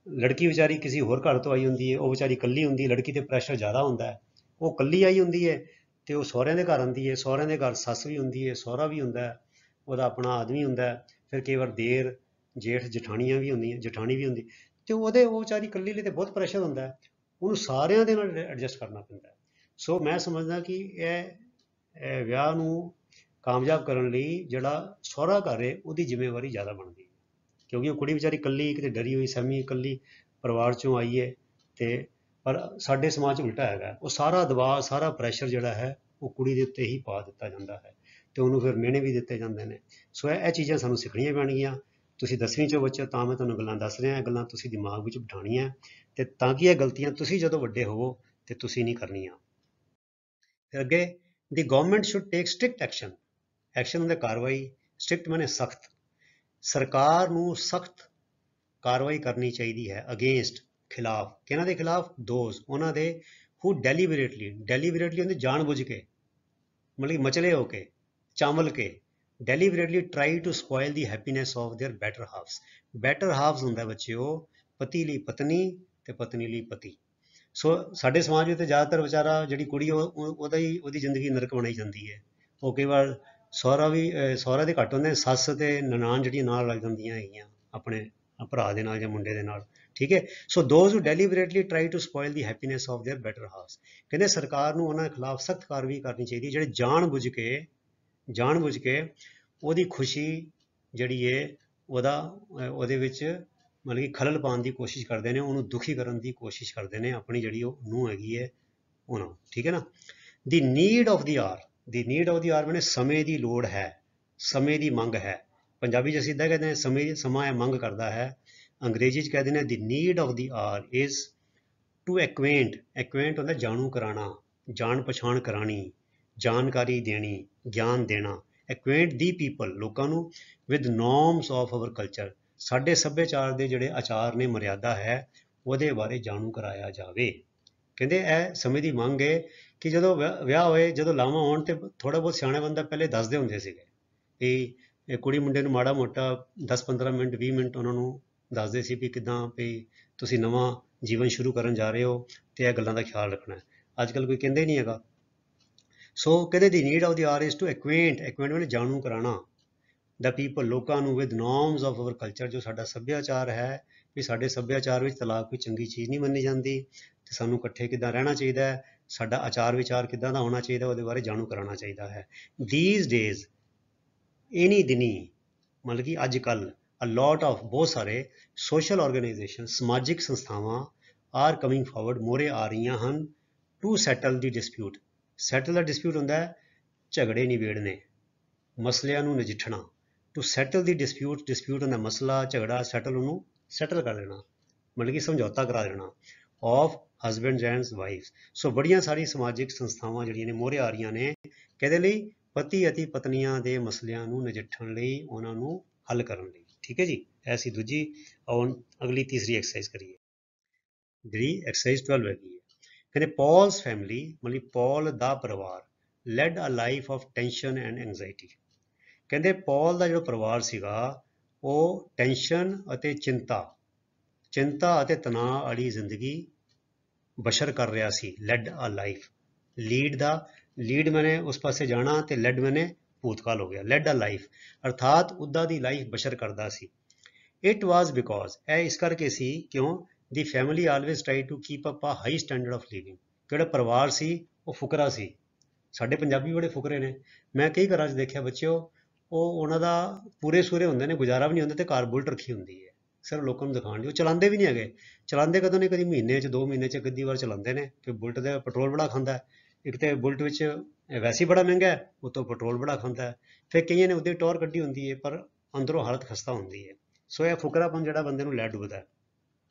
ਲੜਕੀ ਵਿਚਾਰੀ ਕਿਸੇ ਹੋਰ ਘਰ ਤੋਂ ਆਈ ਹੁੰਦੀ ਹੈ, ਉਹ ਵਿਚਾਰੀ ਇਕੱਲੀ ਹੁੰਦੀ ਹੈ, ਲੜਕੀ 'ਤੇ ਪ੍ਰੈਸ਼ਰ ਜ਼ਿਆਦਾ ਹੁੰਦਾ ਹੈ, ਉਹ ਇਕੱਲੀ ਆਈ ਹੁੰਦੀ ਹੈ ਤੇ ਉਹ ਸਹੁਰਿਆਂ ਦੇ ਘਰ ਆਉਂਦੀ ਹੈ, ਸਹੁਰਿਆਂ ਦੇ ਘਰ ਸੱਸ ਵੀ ਹੁੰਦੀ ਹੈ, ਸਹੁਰਾ ਵੀ ਹੁੰਦਾ ਹੈ, ਉਹਦਾ ਆਪਣਾ ਆਦਮੀ ਹੁੰਦਾ ਹੈ, ਫਿਰ ਕਈ ਵਾਰ ਦੇਰ ਜੇਠ ਜਠਾਣੀਆਂ ਵੀ ਹੁੰਦੀਆਂ, ਜਠਾਣੀ ਵੀ ਹੁੰਦੀ, ਤੇ ਉਹ ਵਿਚਾਰੀ ਇਕੱਲੀ ਲਈ ਤੇ ਬਹੁਤ ਪ੍ਰੈਸ਼ਰ ਹੁੰਦਾ ਹੈ, ਉਹਨੂੰ ਸਾਰਿਆਂ ਦੇ ਨਾਲ ਐਡਜਸਟ ਕਰਨਾ ਪੈਂਦਾ ਹੈ। ਸੋ ਮੈਂ ਸਮਝਦਾ ਕਿ ਇਹ ਵਿਆਹ ਨੂੰ ਕਾਮਯਾਬ ਕਰਨ ਲਈ ਜਿਹੜਾ ਸਹੁਰਾ ਘਰ ਹੈ ਉਹਦੀ ਜ਼ਿੰਮੇਵਾਰੀ ਜ਼ਿਆਦਾ ਬਣਦੀ ਹੈ, ਕਿਉਂਕਿ ਉਹ ਕੁੜੀ ਵਿਚਾਰੀ ਇਕੱਲੀ ਕਿਤੇ ਡਰੀ ਹੋਈ ਸਹਿਮੀ ਇਕੱਲੀ ਪਰਿਵਾਰ ਚੋਂ ਆਈ ਹੈ, ਤੇ ਪਰ ਸਾਡੇ ਸਮਾਜ 'ਚ ਉਲਟਾ ਹੈਗਾ, ਉਹ ਸਾਰਾ ਦਬਾਅ ਸਾਰਾ ਪ੍ਰੈਸ਼ਰ ਜਿਹੜਾ ਹੈ ਉਹ ਕੁੜੀ ਦੇ ਉੱਤੇ ਹੀ ਪਾ ਦਿੱਤਾ ਜਾਂਦਾ ਹੈ, ਤੇ ਉਹਨੂੰ ਫਿਰ ਮਿਹਣੇ ਵੀ ਦਿੱਤੇ ਜਾਂਦੇ ਨੇ। ਸੋ ਇਹ ਚੀਜ਼ਾਂ ਸਾਨੂੰ ਸਿੱਖਣੀਆਂ ਪੈਣਗੀਆਂ। ਤੁਸੀਂ 10ਵੀਂ 'ਚੋਂ ਬੱਚੇ ਤਾਂ ਮੈਂ ਤੁਹਾਨੂੰ ਗੱਲਾਂ ਦੱਸ ਰਿਹਾ, ਇਹ ਗੱਲਾਂ ਤੁਸੀਂ ਦਿਮਾਗ ਵਿੱਚ ਬਿਠਾਉਣੀਆਂ, ਤੇ ਤਾਂ ਕਿ ਇਹ ਗਲਤੀਆਂ ਤੁਸੀਂ ਜਦੋਂ ਵੱਡੇ ਹੋਵੋ ਤੇ ਤੁਸੀਂ ਨਹੀਂ ਕਰਨੀਆਂ। ਫਿਰ ਅੱਗੇ, ਦੀ government should take strict action. Action ਹੁੰਦਾ ਕਾਰਵਾਈ, ਸਟ੍ਰਿਕਟ ਮਾਨੇ ਸਖਤ। ਸਰਕਾਰ ਨੂੰ ਸਖਤ ਕਾਰਵਾਈ ਕਰਨੀ ਚਾਹੀਦੀ ਹੈ ਅਗੇਂਸਟ, ਖਿਲਾਫ। ਕਿਹਨਾਂ ਦੇ ਖਿਲਾਫ? ਦੋਜ਼, ਉਹਨਾਂ ਦੇ ਹੂ ਡੈਲੀਬਰੇਟਲੀ ਹੁੰਦੇ ਜਾਣਬੁੱਝ ਕੇ, ਮਤਲਬ ਕਿ ਮਚਲੇ ਹੋ ਕੇ, ਚਾਵਲ ਕੇ, deliberately try to spoil the happiness of their better halfs. Better halfs ਹੁੰਦਾ ਬੱਚਿਓ ਪਤੀ ਲਈ ਪਤਨੀ ਤੇ ਪਤਨੀ ਲਈ ਪਤੀ। ਸੋ ਸਾਡੇ ਸਮਾਜ ਵਿੱਚ ਜ਼ਿਆਦਾਤਰ ਵਿਚਾਰਾ ਜਿਹੜੀ ਕੁੜੀ ਉਹਦੀ ਜ਼ਿੰਦਗੀ ਨਰਕ ਬਣਾਈ ਜਾਂਦੀ ਹੈ। ਉਹ ਕਈ ਵਾਰ ਸਹੁਰਾ ਦੇ ਘੱਟ ਹੁੰਦੇ, ਸੱਸ ਤੇ ਨਨਾਣ ਜਿਹੜੀਆਂ ਨਾਲ ਲੱਗ ਜਾਂਦੀਆਂ ਹੈਗੀਆਂ ਆਪਣੇ ਭਰਾ ਦੇ ਨਾਲ ਜਾਂ ਮੁੰਡੇ ਦੇ ਨਾਲ, ਠੀਕ ਹੈ। So those who deliberately try to spoil the happiness of their better halfs. ਕਹਿੰਦੇ ਸਰਕਾਰ ਨੂੰ ਉਹਨਾਂ ਦੇ ਖਿਲਾਫ ਸਖਤ ਕਾਰਵਾਈ ਕਰਨੀ ਚਾਹੀਦੀ ਹੈ ਜਿਹੜੇ ਜਾਣ ਬੁੱਝ ਕੇ ਉਹਦੀ ਖੁਸ਼ੀ ਜਿਹੜੀ ਹੈ ਉਹਦੇ ਵਿੱਚ ਮਤਲਬ ਕਿ ਖਲਲ ਪਾਉਣ ਦੀ ਕੋਸ਼ਿਸ਼ ਕਰਦੇ ਨੇ, ਉਹਨੂੰ ਦੁਖੀ ਕਰਨ ਦੀ ਕੋਸ਼ਿਸ਼ ਕਰਦੇ ਨੇ, ਆਪਣੀ ਜਿਹੜੀ ਉਹ ਨੂੰਹ ਹੈਗੀ ਹੈ ਉਹਨਾਂ, ਠੀਕ ਹੈ ਨਾ। ਦੀ ਨੀਡ ਆਫ ਦੀ ਆਰ ਮੈਨੇ ਸਮੇਂ ਦੀ ਲੋੜ ਹੈ, ਸਮੇਂ ਦੀ ਮੰਗ ਹੈ। ਪੰਜਾਬੀ 'ਚ ਅਸੀਂ ਇੱਦਾਂ ਕਹਿੰਦੇ ਹਾਂ ਸਮਾਂ ਇਹ ਮੰਗ ਕਰਦਾ ਹੈ। ਅੰਗਰੇਜ਼ੀ 'ਚ ਕਹਿ ਦਿੰਦੇ the need of the hour is to acquaint ਹੁੰਦਾ ਜਾਣੂ ਕਰਾਉਣਾ, ਜਾਣ ਪਛਾਣ ਕਰਾਣੀ, ਜਾਣਕਾਰੀ ਦੇਣੀ, ਗਿਆਨ ਦੇਣਾ। ਐਕੁਏਂਟ ਦੀ ਪੀਪਲ, ਲੋਕਾਂ ਨੂੰ, with norms of our culture, ਸਾਡੇ ਸੱਭਿਆਚਾਰ ਦੇ ਜਿਹੜੇ ਆਚਾਰ ਨੇ, ਮਰਿਆਦਾ ਹੈ, ਉਹਦੇ ਬਾਰੇ ਜਾਣੂ ਕਰਾਇਆ ਜਾਵੇ। ਕਹਿੰਦੇ ਇਹ ਸਮੇਂ ਦੀ ਮੰਗ ਹੈ ਕਿ ਜਦੋਂ ਵਿਆਹ ਹੋਏ, ਜਦੋਂ ਲਾਵਾਂ ਹੋਣ, ਤੇ ਥੋੜ੍ਹਾ ਬਹੁਤ ਸਿਆਣੇ ਬੰਦਾ ਪਹਿਲੇ ਦੱਸਦੇ ਹੁੰਦੇ ਸੀਗੇ ਵੀ ਇਹ ਕੁੜੀ ਮੁੰਡੇ ਨੂੰ ਮਾੜਾ ਮੋਟਾ 10-15 ਮਿੰਟ 20 ਮਿੰਟ ਉਹਨਾਂ ਨੂੰ ਦੱਸਦੇ ਸੀ ਵੀ ਕਿੱਦਾਂ ਵੀ ਤੁਸੀਂ ਨਵਾਂ ਜੀਵਨ ਸ਼ੁਰੂ ਕਰਨ ਜਾ ਰਹੇ ਹੋ ਤੇ ਇਹ ਗੱਲਾਂ ਦਾ ਖਿਆਲ ਰੱਖਣਾ ਹੈ। ਅੱਜ ਕੱਲ੍ਹ ਕੋਈ ਕਹਿੰਦਾ ਹੀ ਨਹੀਂ ਹੈਗਾ। ਸੋ ਕਹਿੰਦੇ the need of the hour is to acquaint ਮੈਨੇ ਜਾਣੂ ਕਰਾਉਣਾ ਦਾ ਪੀਪਲ, ਲੋਕਾਂ ਨੂੰ, with norms of our culture, ਜੋ ਸਾਡਾ ਸੱਭਿਆਚਾਰ ਹੈ, ਵੀ ਸਾਡੇ ਸੱਭਿਆਚਾਰ ਵਿੱਚ ਤਲਾਕ ਕੋਈ ਚੰਗੀ ਚੀਜ਼ ਨਹੀਂ ਮੰਨੀ ਜਾਂਦੀ, ਤੇ ਸਾਨੂੰ ਇਕੱਠੇ ਕਿੱਦਾਂ ਰਹਿਣਾ ਚਾਹੀਦਾ ਹੈ, ਸਾਡਾ ਆਚਾਰ ਵਿਚਾਰ ਕਿੱਦਾਂ ਦਾ ਹੋਣਾ ਚਾਹੀਦਾ, ਉਹਦੇ ਬਾਰੇ ਜਾਣੂ ਕਰਾਉਣਾ ਚਾਹੀਦਾ ਹੈ। ਥੀਸ ਡੇਜ਼, ਇਨੀ ਦਿਨੀ, ਮਤਲਬ ਕਿ ਅੱਜ ਕੱਲ੍ਹ ਅਲੋਟ ਆਫ ਬਹੁਤ ਸਾਰੇ ਸੋਸ਼ਲ ਆਰਗੇਨਾਈਜੇਸ਼ਨ, ਸਮਾਜਿਕ ਸੰਸਥਾਵਾਂ ਆਰ ਕਮਿੰਗ ਫਾਰਵਰਡ, ਮੋਰੇ ਆ ਰਹੀਆਂ ਹਨ, to settle the dispute. Settle the dispute ਹੁੰਦਾ ਹੈ ਝਗੜੇ ਨਿਬੇੜਨੇ, ਮਸਲਿਆਂ ਨੂੰ ਨਜਿੱਠਣਾ। ਟੂ ਸੈਟਲ ਦੀ ਡਿਸਪਿਊਟ ਹੁੰਦਾ ਮਸਲਾ, ਝਗੜਾ, ਉਹਨੂੰ ਸੈਟਲ ਕਰ ਦੇਣਾ, ਮਤਲਬ ਕਿ ਸਮਝੌਤਾ ਕਰਾ ਦੇਣਾ, ਆਫ ਹਸਬੈਂਡ ਐਂਡ ਵਾਈਫ। ਸੋ ਬੜੀਆਂ ਸਾਰੀ ਸਮਾਜਿਕ ਸੰਸਥਾਵਾਂ ਜਿਹੜੀਆਂ ਨੇ ਮੋਹਰੇ ਆ ਰਹੀਆਂ ਨੇ, ਕਿਹਦੇ ਲਈ? ਪਤੀ ਅਤੇ ਪਤਨੀਆਂ ਦੇ ਮਸਲਿਆਂ ਨੂੰ ਨਜਿੱਠਣ ਲਈ, ਉਹਨਾਂ ਨੂੰ ਹੱਲ ਕਰਨ ਲਈ, ਠੀਕ ਹੈ ਜੀ। ਐਸੀ ਦੂਜੀ, ਅਗਲੀ ਤੀਸਰੀ ਐਕਸਰਸਾਈਜ਼ ਕਰੀਏ, ਜਿਹੜੀ ਐਕਸਰਸਾਈਜ਼ 12 ਹੈਗੀ ਹੈ। ਕਹਿੰਦੇ ਪੌਲਸ ਫੈਮਿਲੀ, ਮਤਲਬ ਪੌਲ ਦਾ ਪਰਿਵਾਰ, led a life of tension and anxiety. ਕਹਿੰਦੇ ਪੌਲ ਦਾ ਜਿਹੜਾ ਪਰਿਵਾਰ ਸੀਗਾ ਉਹ ਟੈਨਸ਼ਨ ਅਤੇ ਚਿੰਤਾ ਅਤੇ ਤਣਾਅ ਵਾਲੀ ਜ਼ਿੰਦਗੀ ਬਸ਼ਰ ਕਰ ਰਿਹਾ ਸੀ। ਲੈਡ ਅ ਲਾਈਫ, ਲੀਡ ਮੈਨੇ ਉਸ ਪਾਸੇ ਜਾਣਾ, ਤੇ ਲੈਡ ਮੈਨੇ ਭੂਤਕਾਲ ਹੋ ਗਿਆ, ਲੈਡ ਅ ਲਾਈਫ ਅਰਥਾਤ ਉੱਦਾਂ ਦੀ ਲਾਈਫ ਬਸ਼ਰ ਕਰਦਾ ਸੀ। ਇਟ ਵਾਜ਼ ਬਿਕੋਜ਼, ਇਹ ਇਸ ਕਰਕੇ ਸੀ ਕਿਉਂ? The family always try to keep up a high standard of living. ਜਿਹੜਾ ਪਰਿਵਾਰ ਸੀ ਉਹ ਫੁਕਰਾ ਸੀ। ਸਾਡੇ ਪੰਜਾਬੀ ਬੜੇ ਫੁਕਰੇ ਨੇ, ਮੈਂ ਕਈ ਘਰਾਂ 'ਚ ਦੇਖਿਆ ਬੱਚਿਓ, ਉਹਨਾਂ ਦਾ ਪੂਰੇ ਸੂਰੇ ਹੁੰਦੇ ਨੇ, ਗੁਜ਼ਾਰਾ ਵੀ ਨਹੀਂ ਹੁੰਦਾ, ਤੇ ਕਾਰ ਬੁਲਟ ਰੱਖੀ ਹੁੰਦੀ ਹੈ ਸਿਰਫ ਲੋਕਾਂ ਨੂੰ ਦਿਖਾਉਣ ਲਈ। ਉਹ ਚਲਾਉਂਦੇ ਵੀ ਨਹੀਂ ਹੈਗੇ, ਚਲਾਉਂਦੇ ਕਦੋਂ ਨੇ? ਕਦੀ ਮਹੀਨੇ 'ਚ 2 ਮਹੀਨੇ 'ਚ ਇੱਕ ਅੱਧੀ ਵਾਰ ਚਲਾਉਂਦੇ ਨੇ, ਕਿ ਬੁਲਟ ਦਾ ਪੈਟਰੋਲ ਬੜਾ ਖਾਂਦਾ ਹੈ। ਇੱਕ ਤਾਂ ਬੁਲਟ ਵਿੱਚ ਵੈਸੇ ਹੀ ਬੜਾ ਮਹਿੰਗਾ ਹੈ, ਉਤੋਂ ਪੈਟਰੋਲ ਬੜਾ ਖਾਂਦਾ ਹੈ। ਫਿਰ ਕਈਆਂ ਨੇ ਉਹਦੀ ਟੌਰ ਕੱਢੀ ਹੁੰਦੀ ਹੈ, ਪਰ ਅੰਦਰੋਂ ਹਾਲਤ ਖਸਤਾ ਹੁੰਦੀ ਹੈ। ਸੋ ਇਹ ਫੁਕਰਾਪਨ ਜਿਹੜਾ ਬੰਦੇ ਨੂੰ ਲੈ ਡੁੱਬਦਾ ਹੈ।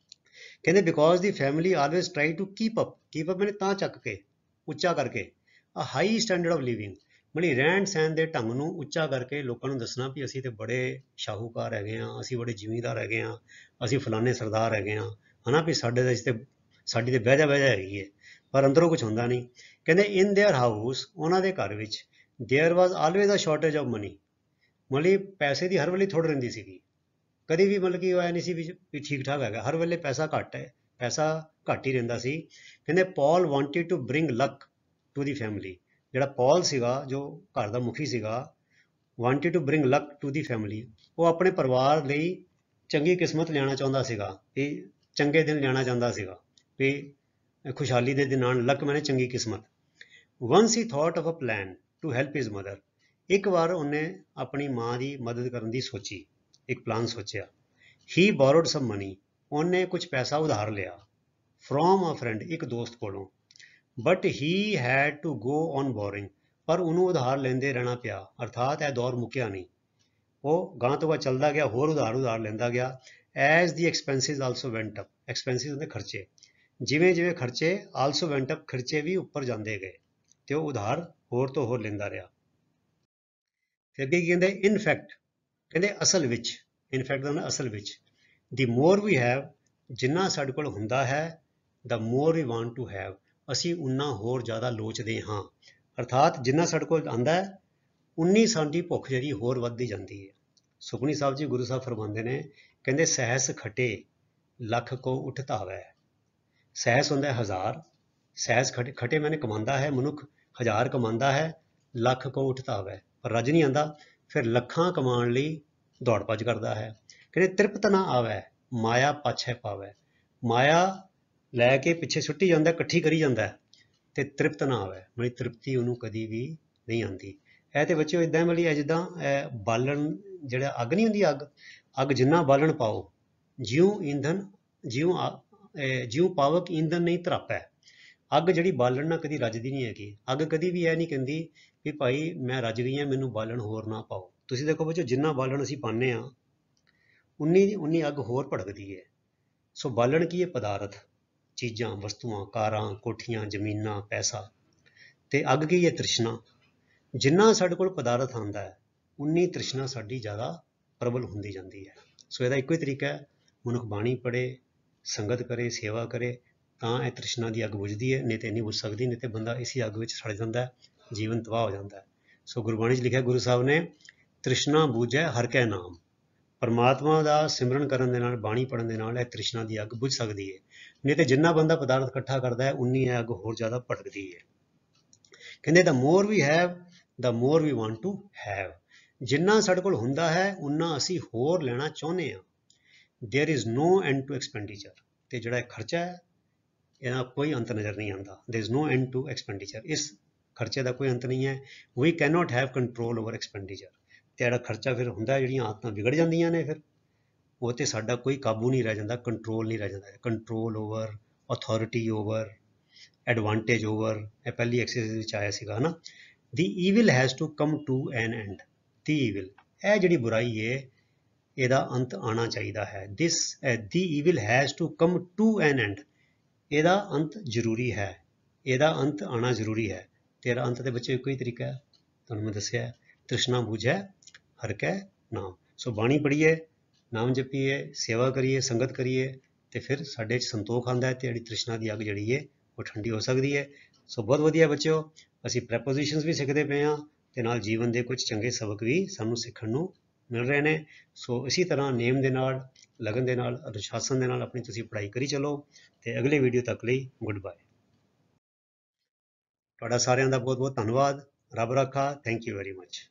ਕਹਿੰਦੇ because the family always try to keep up ਮੈਨੇ ਤਾਂ ਚੱਕ ਕੇ, ਉੱਚਾ ਕਰਕੇ, a high standard of living, ਮਤਲਬ ਰਹਿਣ ਸਹਿਣ ਦੇ ਢੰਗ ਨੂੰ ਉੱਚਾ ਕਰਕੇ ਲੋਕਾਂ ਨੂੰ ਦੱਸਣਾ ਵੀ ਅਸੀਂ ਤੇ ਬੜੇ ਸ਼ਾਹੂਕਾਰ ਹੈਗੇ ਹਾਂ, ਅਸੀਂ ਬੜੇ ਜ਼ਿਮੀਂਦਾਰ ਹੈਗੇ ਹਾਂ, ਅਸੀਂ ਫਲਾਣੇ ਸਰਦਾਰ ਹੈਗੇ ਹਾਂ, ਹਨਾ ਵੀ ਸਾਡੀ ਤੇ ਬਹਿਜਾ ਹੈਗੀ ਹੈ, ਪਰ ਅੰਦਰੋਂ ਕੁਝ ਹੁੰਦਾ ਨਹੀਂ। ਕਹਿੰਦੇ ਇਨ ਦੇਅਰ ਹਾਊਸ, ਉਹਨਾਂ ਦੇ ਘਰ ਵਿੱਚ, there was always a shortage of money, ਮਤਲਬ ਪੈਸੇ ਦੀ ਹਰ ਵੇਲੇ ਥੋੜ੍ਹ ਰਹਿੰਦੀ ਸੀਗੀ, ਕਦੇ ਵੀ ਮਤਲਬ ਕਿ ਇਹ ਨਹੀਂ ਸੀ ਵੀ ਠੀਕ ਠਾਕ ਹੈਗਾ, ਹਰ ਵੇਲੇ ਪੈਸਾ ਘੱਟ ਹੀ ਰਹਿੰਦਾ ਸੀ। ਕਹਿੰਦੇ Paul wanted to bring luck to the family. ਜਿਹੜਾ ਪੌਲ ਸੀਗਾ, ਜੋ ਘਰ ਦਾ ਮੁਖੀ ਸੀਗਾ, wanted to bring luck to the family. ਉਹ ਆਪਣੇ ਪਰਿਵਾਰ ਲਈ ਚੰਗੀ ਕਿਸਮਤ ਲਿਆਉਣਾ ਚਾਹੁੰਦਾ ਸੀਗਾ, ਵੀ ਚੰਗੇ ਦਿਨ ਲਿਆਉਣਾ ਚਾਹੁੰਦਾ ਸੀਗਾ, ਵੀ ਖੁਸ਼ਹਾਲੀ ਦੇ ਦਿਨ ਆਉਣ। ਲੱਕ ਮੈਨੇ ਚੰਗੀ ਕਿਸਮਤ। Once he thought of a plan to help his mother. ਇੱਕ ਵਾਰ ਉਹਨੇ ਆਪਣੀ ਮਾਂ ਦੀ ਮਦਦ ਕਰਨ ਦੀ ਸੋਚੀ, ਇੱਕ ਪਲਾਨ ਸੋਚਿਆ। ਹੀ ਬੋਰੋਡ ਸਮ ਮਨੀ। ਉਹਨੇ ਕੁਝ ਪੈਸਾ ਉਧਾਰ ਲਿਆ ਫਰੋਮ ਅ ਫਰੈਂਡ, ਇੱਕ ਦੋਸਤ ਕੋਲੋਂ। But he had to go on borrowing. ਪਰ ਉਹਨੂੰ ਉਧਾਰ ਲੈਂਦੇ ਰਹਿਣਾ ਪਿਆ, ਅਰਥਾਤ ਇਹ ਦੌਰ ਮੁੱਕਿਆ ਨਹੀਂ। ਉਹ ਗਾਂ ਤੋਂ ਬਾਅਦ ਚੱਲਦਾ ਗਿਆ, ਹੋਰ ਉਧਾਰ ਲੈਂਦਾ ਗਿਆ। ਐਜ਼ ਦੀ ਐਕਸਪੈਂਸਿਸ ਆਲਸੋ ਵੈਂਟ ਅਪ। ਐਕਸਪੈਂਸਿਸ ਹੁੰਦੇ ਖਰਚੇ। ਜਿਵੇਂ ਜਿਵੇਂ ਖਰਚੇ ਆਲਸੋ ਵੈਂਟ ਅਪ, ਖਰਚੇ ਵੀ ਉੱਪਰ ਜਾਂਦੇ ਗਏ ਤੇ ਉਹ ਉਧਾਰ ਹੋਰ ਤੋਂ ਹੋਰ ਲੈਂਦਾ ਰਿਹਾ। ਫਿਰ ਅੱਗੇ ਕੀ ਕਹਿੰਦੇ, ਇਨ ਫੈਕਟ, ਕਹਿੰਦੇ ਅਸਲ ਵਿੱਚ, ਇਨ ਫੈਕਟ ਦਾ ਅਸਲ ਵਿੱਚ, ਦੀ ਮੋਰ ਵੀ ਹੈਵ, ਜਿੰਨਾ ਸਾਡੇ ਕੋਲ ਹੁੰਦਾ ਹੈ, ਦਾ more we want to have, ਅਸੀਂ ਉਨਾ ਹੋਰ ਜ਼ਿਆਦਾ ਲੋਚਦੇ ਹਾਂ। ਅਰਥਾਤ ਜਿੰਨਾ ਸਾਡੇ ਕੋਲ ਆਉਂਦਾ ਹੈ, ਉਨੀ ਸਾਡੀ ਭੁੱਖ ਜਿਹੜੀ ਹੋਰ ਵੱਧਦੀ ਜਾਂਦੀ ਹੈ। ਸੁਖਮਨੀ ਸਾਹਿਬ ਜੀ, ਗੁਰੂ ਸਾਹਿਬ ਫਰਮਾਉਂਦੇ ਨੇ, ਕਹਿੰਦੇ ਸਹਿਸ ਖਟੇ ਲੱਖ ਕੋ ਉਠ ਧਾਵੈ। ਸਹਿਸ ਹੁੰਦਾ ਹਜ਼ਾਰ, ਸਹਿਸ ਖਟੇ ਮੈਨੇ ਕਮਾਉਂਦਾ ਹੈ ਮਨੁੱਖ, ਹਜ਼ਾਰ ਕਮਾਉਂਦਾ ਹੈ, ਲੱਖ ਕੋ ਉਠ ਧਾਵੈ, ਪਰ ਰੱਜ ਨਹੀਂ ਆਉਂਦਾ। ਫਿਰ ਲੱਖਾਂ ਕਮਾਉਣ ਲਈ ਦੌੜ ਭੱਜ ਕਰਦਾ ਹੈ। ਕਹਿੰਦੇ ਤ੍ਰਿਪਤ ਨਾ ਆਵੈ ਮਾਇਆ ਪਾਛੈ ਪਾਵੈ। ਮਾਇਆ ਲੈ ਕੇ ਪਿੱਛੇ ਸੁੱਟੀ ਜਾਂਦਾ, ਇਕੱਠੀ ਕਰੀ ਜਾਂਦਾ, ਤੇ ਤ੍ਰਿਪਤ ਨਾ ਆਵੈ, ਮੇਰੀ ਤ੍ਰਿਪਤੀ ਉਹਨੂੰ ਕਦੀ ਵੀ ਨਹੀਂ ਆਉਂਦੀ। ਇਹ ਤੇ ਬੱਚਿਓ ਇਦਾਂ ਵਾਲੀ ਹੈ ਜਿੱਦਾਂ ਬਾਲਣ, ਜਿਹੜਾ ਅੱਗ ਨਹੀਂ ਹੁੰਦੀ, ਅੱਗ ਜਿੰਨਾ ਬਾਲਣ ਪਾਓ, ਜਿਉਂ ਈਂਧਨ, ਜਿਉਂ ਪਾਵਕ ਈਂਧਨ ਨਹੀਂ ਧਰਾਪੈ। ਅੱਗ ਜਿਹੜੀ ਬਾਲਣ ਨਾਲ ਕਦੀ ਰੱਜਦੀ ਨਹੀਂ ਹੈਗੀ। ਅੱਗ ਕਦੀ ਵੀ ਇਹ ਨਹੀਂ ਕਹਿੰਦੀ ਵੀ ਭਾਈ ਮੈਂ ਰੱਜ ਗਈ ਹਾਂ, ਮੈਨੂੰ ਬਾਲਣ ਹੋਰ ਨਾ ਪਾਓ। ਤੁਸੀਂ ਦੇਖੋ ਬੱਚੋ, ਜਿੰਨਾ ਬਾਲਣ ਅਸੀਂ ਪਾਉਂਦੇ ਹਾਂ, ਉਨੀ ਅੱਗ ਹੋਰ ਭੜਕਦੀ ਹੈ। ਸੋ ਬਾਲਣ ਕੀ ਹੈ? ਪਦਾਰਥ, ਚੀਜ਼ਾਂ, ਵਸਤੂਆਂ, ਕਾਰਾਂ, ਕੋਠੀਆਂ, ਜ਼ਮੀਨਾਂ, ਪੈਸਾ। ਤੇ ਅੱਗ ਕੀ ਹੈ? ਤ੍ਰਿਸ਼ਨਾ। ਜਿੰਨਾ ਸਾਡੇ ਕੋਲ ਪਦਾਰਥ ਆਉਂਦਾ ਹੈ, ਉਨੀ ਤ੍ਰਿਸ਼ਨਾ ਸਾਡੀ ਜ਼ਿਆਦਾ ਪ੍ਰਬਲ ਹੁੰਦੀ ਜਾਂਦੀ ਹੈ। ਸੋ ਇਹਦਾ ਇੱਕੋ ਹੀ ਤਰੀਕਾ ਹੈ, ਮਨੁੱਖ ਬਾਣੀ ਪੜ੍ਹੇ, ਸੰਗਤ ਕਰੇ, ਸੇਵਾ ਕਰੇ, ਤਾਂ ਇਹ ਤ੍ਰਿਸ਼ਨਾ ਦੀ ਅੱਗ ਬੁਝਦੀ ਹੈ, ਨਹੀਂ ਤੇ ਨਹੀਂ ਬੁਝ ਸਕਦੀ, ਨਹੀਂ ਤੇ ਬੰਦਾ ਇਸੀ ਅੱਗ ਵਿੱਚ ਸੜ ਜਾਂਦਾ, ਜੀਵਨ ਤਬਾਹ ਹੋ ਜਾਂਦਾ। ਸੋ ਗੁਰਬਾਣੀ 'ਚ ਲਿਖਿਆ ਗੁਰੂ ਸਾਹਿਬ ਨੇ, ਤ੍ਰਿਸ਼ਨਾ ਬੁਝੈ ਹਰਿ ਕੈ ਨਾਮ। ਪਰਮਾਤਮਾ ਦਾ ਸਿਮਰਨ ਕਰਨ ਦੇ ਨਾਲ, ਬਾਣੀ ਪੜ੍ਹਨ ਦੇ ਨਾਲ ਇਹ ਤ੍ਰਿਸ਼ਨਾ ਦੀ ਅੱਗ ਬੁਝ ਸਕਦੀ ਹੈ। ਨਹੀਂ ਤੇ ਜਿੰਨਾ ਬੰਦਾ ਪਦਾਰਥ ਇਕੱਠਾ ਕਰਦਾ ਹੈ, ਉਨੀ ਇਹ ਅੱਗ ਹੋਰ ਜ਼ਿਆਦਾ ਭੜਕਦੀ ਹੈ। ਕਹਿੰਦੇ the more we have, the more we want to have. ਜਿੰਨਾ ਸਾਡੇ ਕੋਲ ਹੁੰਦਾ ਹੈ, ਉਨਾ ਅਸੀਂ ਹੋਰ ਲੈਣਾ ਚਾਹੁੰਦੇ ਹਾਂ। There is no end to expenditure. ਤੇ ਜਿਹੜਾ ਖਰਚਾ ਹੈ, ਇਹਦਾ ਕੋਈ ਅੰਤ ਨਜ਼ਰ ਨਹੀਂ ਆਉਂਦਾ। There is no end to expenditure. ਇਸ ਖਰਚੇ ਦਾ ਕੋਈ ਅੰਤ ਨਹੀਂ ਹੈ। We can not have control over expenditure. ਤੇ ਜਿਹੜਾ ਖਰਚਾ ਫਿਰ ਹੁੰਦਾ, ਜਿਹੜੀਆਂ ਆਦਤਾਂ ਵਿਗੜ ਜਾਂਦੀਆਂ ਨੇ, ਫਿਰ ਉਹ ਤੇ ਸਾਡਾ ਕੋਈ ਕਾਬੂ ਨਹੀਂ ਰਹਿ ਜਾਂਦਾ, ਕੰਟਰੋਲ ਨਹੀਂ ਰਹਿ ਜਾਂਦਾ। Control over, authority over, advantage over, ਇਹ ਪਹਿਲੀ ਐਕਸਰਸਾਈਜ਼ ਵਿੱਚ ਆਇਆ ਸੀਗਾ ਨਾ। The evil has to come to an end. The evil, ਇਹ ਜਿਹੜੀ ਬੁਰਾਈ ਹੈ, ਇਹਦਾ ਅੰਤ ਆਉਣਾ ਚਾਹੀਦਾ ਹੈ। The evil has to come to an end. ਇਹਦਾ ਅੰਤ ਜ਼ਰੂਰੀ ਹੈ, ਇਹਦਾ ਅੰਤ ਆਉਣਾ ਜ਼ਰੂਰੀ ਹੈ। ਤੇਰਾ ਅੰਤ ਦੇ ਬੱਚੇ ਇੱਕੋ ਹੀ ਤਰੀਕਾ ਹੈ, ਤੁਹਾਨੂੰ ਮੈਂ ਦੱਸਿਆ, ਤ੍ਰਿਸ਼ਨਾ ਬੁਝੈ ਹਰਿ ਕੈ ਨਾਮ। ਸੋ ਬਾਣੀ ਪੜ੍ਹੀਏ, ਨਾਮ ਜਪੀਏ, ਸੇਵਾ ਕਰੀਏ, ਸੰਗਤ ਕਰੀਏ, ਤੇ ਫਿਰ ਸਾਡੇ 'ਚ ਸੰਤੋਖ ਆਉਂਦਾ ਹੈ, ਤੇ ਜਿਹੜੀ ਤ੍ਰਿਸ਼ਨਾ ਦੀ ਅੱਗ ਜਿਹੜੀ ਹੈ ਉਹ ਠੰਡੀ ਹੋ ਸਕਦੀ ਹੈ। ਸੋ ਬਹੁਤ ਵਧੀਆ ਬੱਚਿਓ, ਅਸੀਂ ਪ੍ਰੈਪੋਜੀਸ਼ਨਸ ਵੀ ਸਿੱਖਦੇ ਪਏ ਹਾਂ, ਤੇ ਨਾਲ ਜੀਵਨ ਦੇ ਕੁਝ ਚੰਗੇ ਸਬਕ ਵੀ ਸਾਨੂੰ ਸਿੱਖਣ ਨੂੰ ਮਿਲ ਰਹੇ ਨੇ। ਸੋ ਇਸੇ ਤਰ੍ਹਾਂ ਨੇਮ ਦੇ ਨਾਲ, ਲਗਨ ਦੇ ਨਾਲ, ਅਨੁਸ਼ਾਸਨ ਦੇ ਨਾਲ ਆਪਣੀ ਤੁਸੀਂ ਪੜ੍ਹਾਈ ਕਰੀ ਚਲੋ। ਤੇ ਅਗਲੇ ਵੀਡੀਓ ਤੱਕ ਲਈ ਗੁੱਡ ਬਾਏ। ਤੁਹਾਡਾ ਸਾਰਿਆਂ ਦਾ ਬਹੁਤ ਬਹੁਤ ਧੰਨਵਾਦ। ਰੱਬ ਰਾਖਾ। Thank you very much.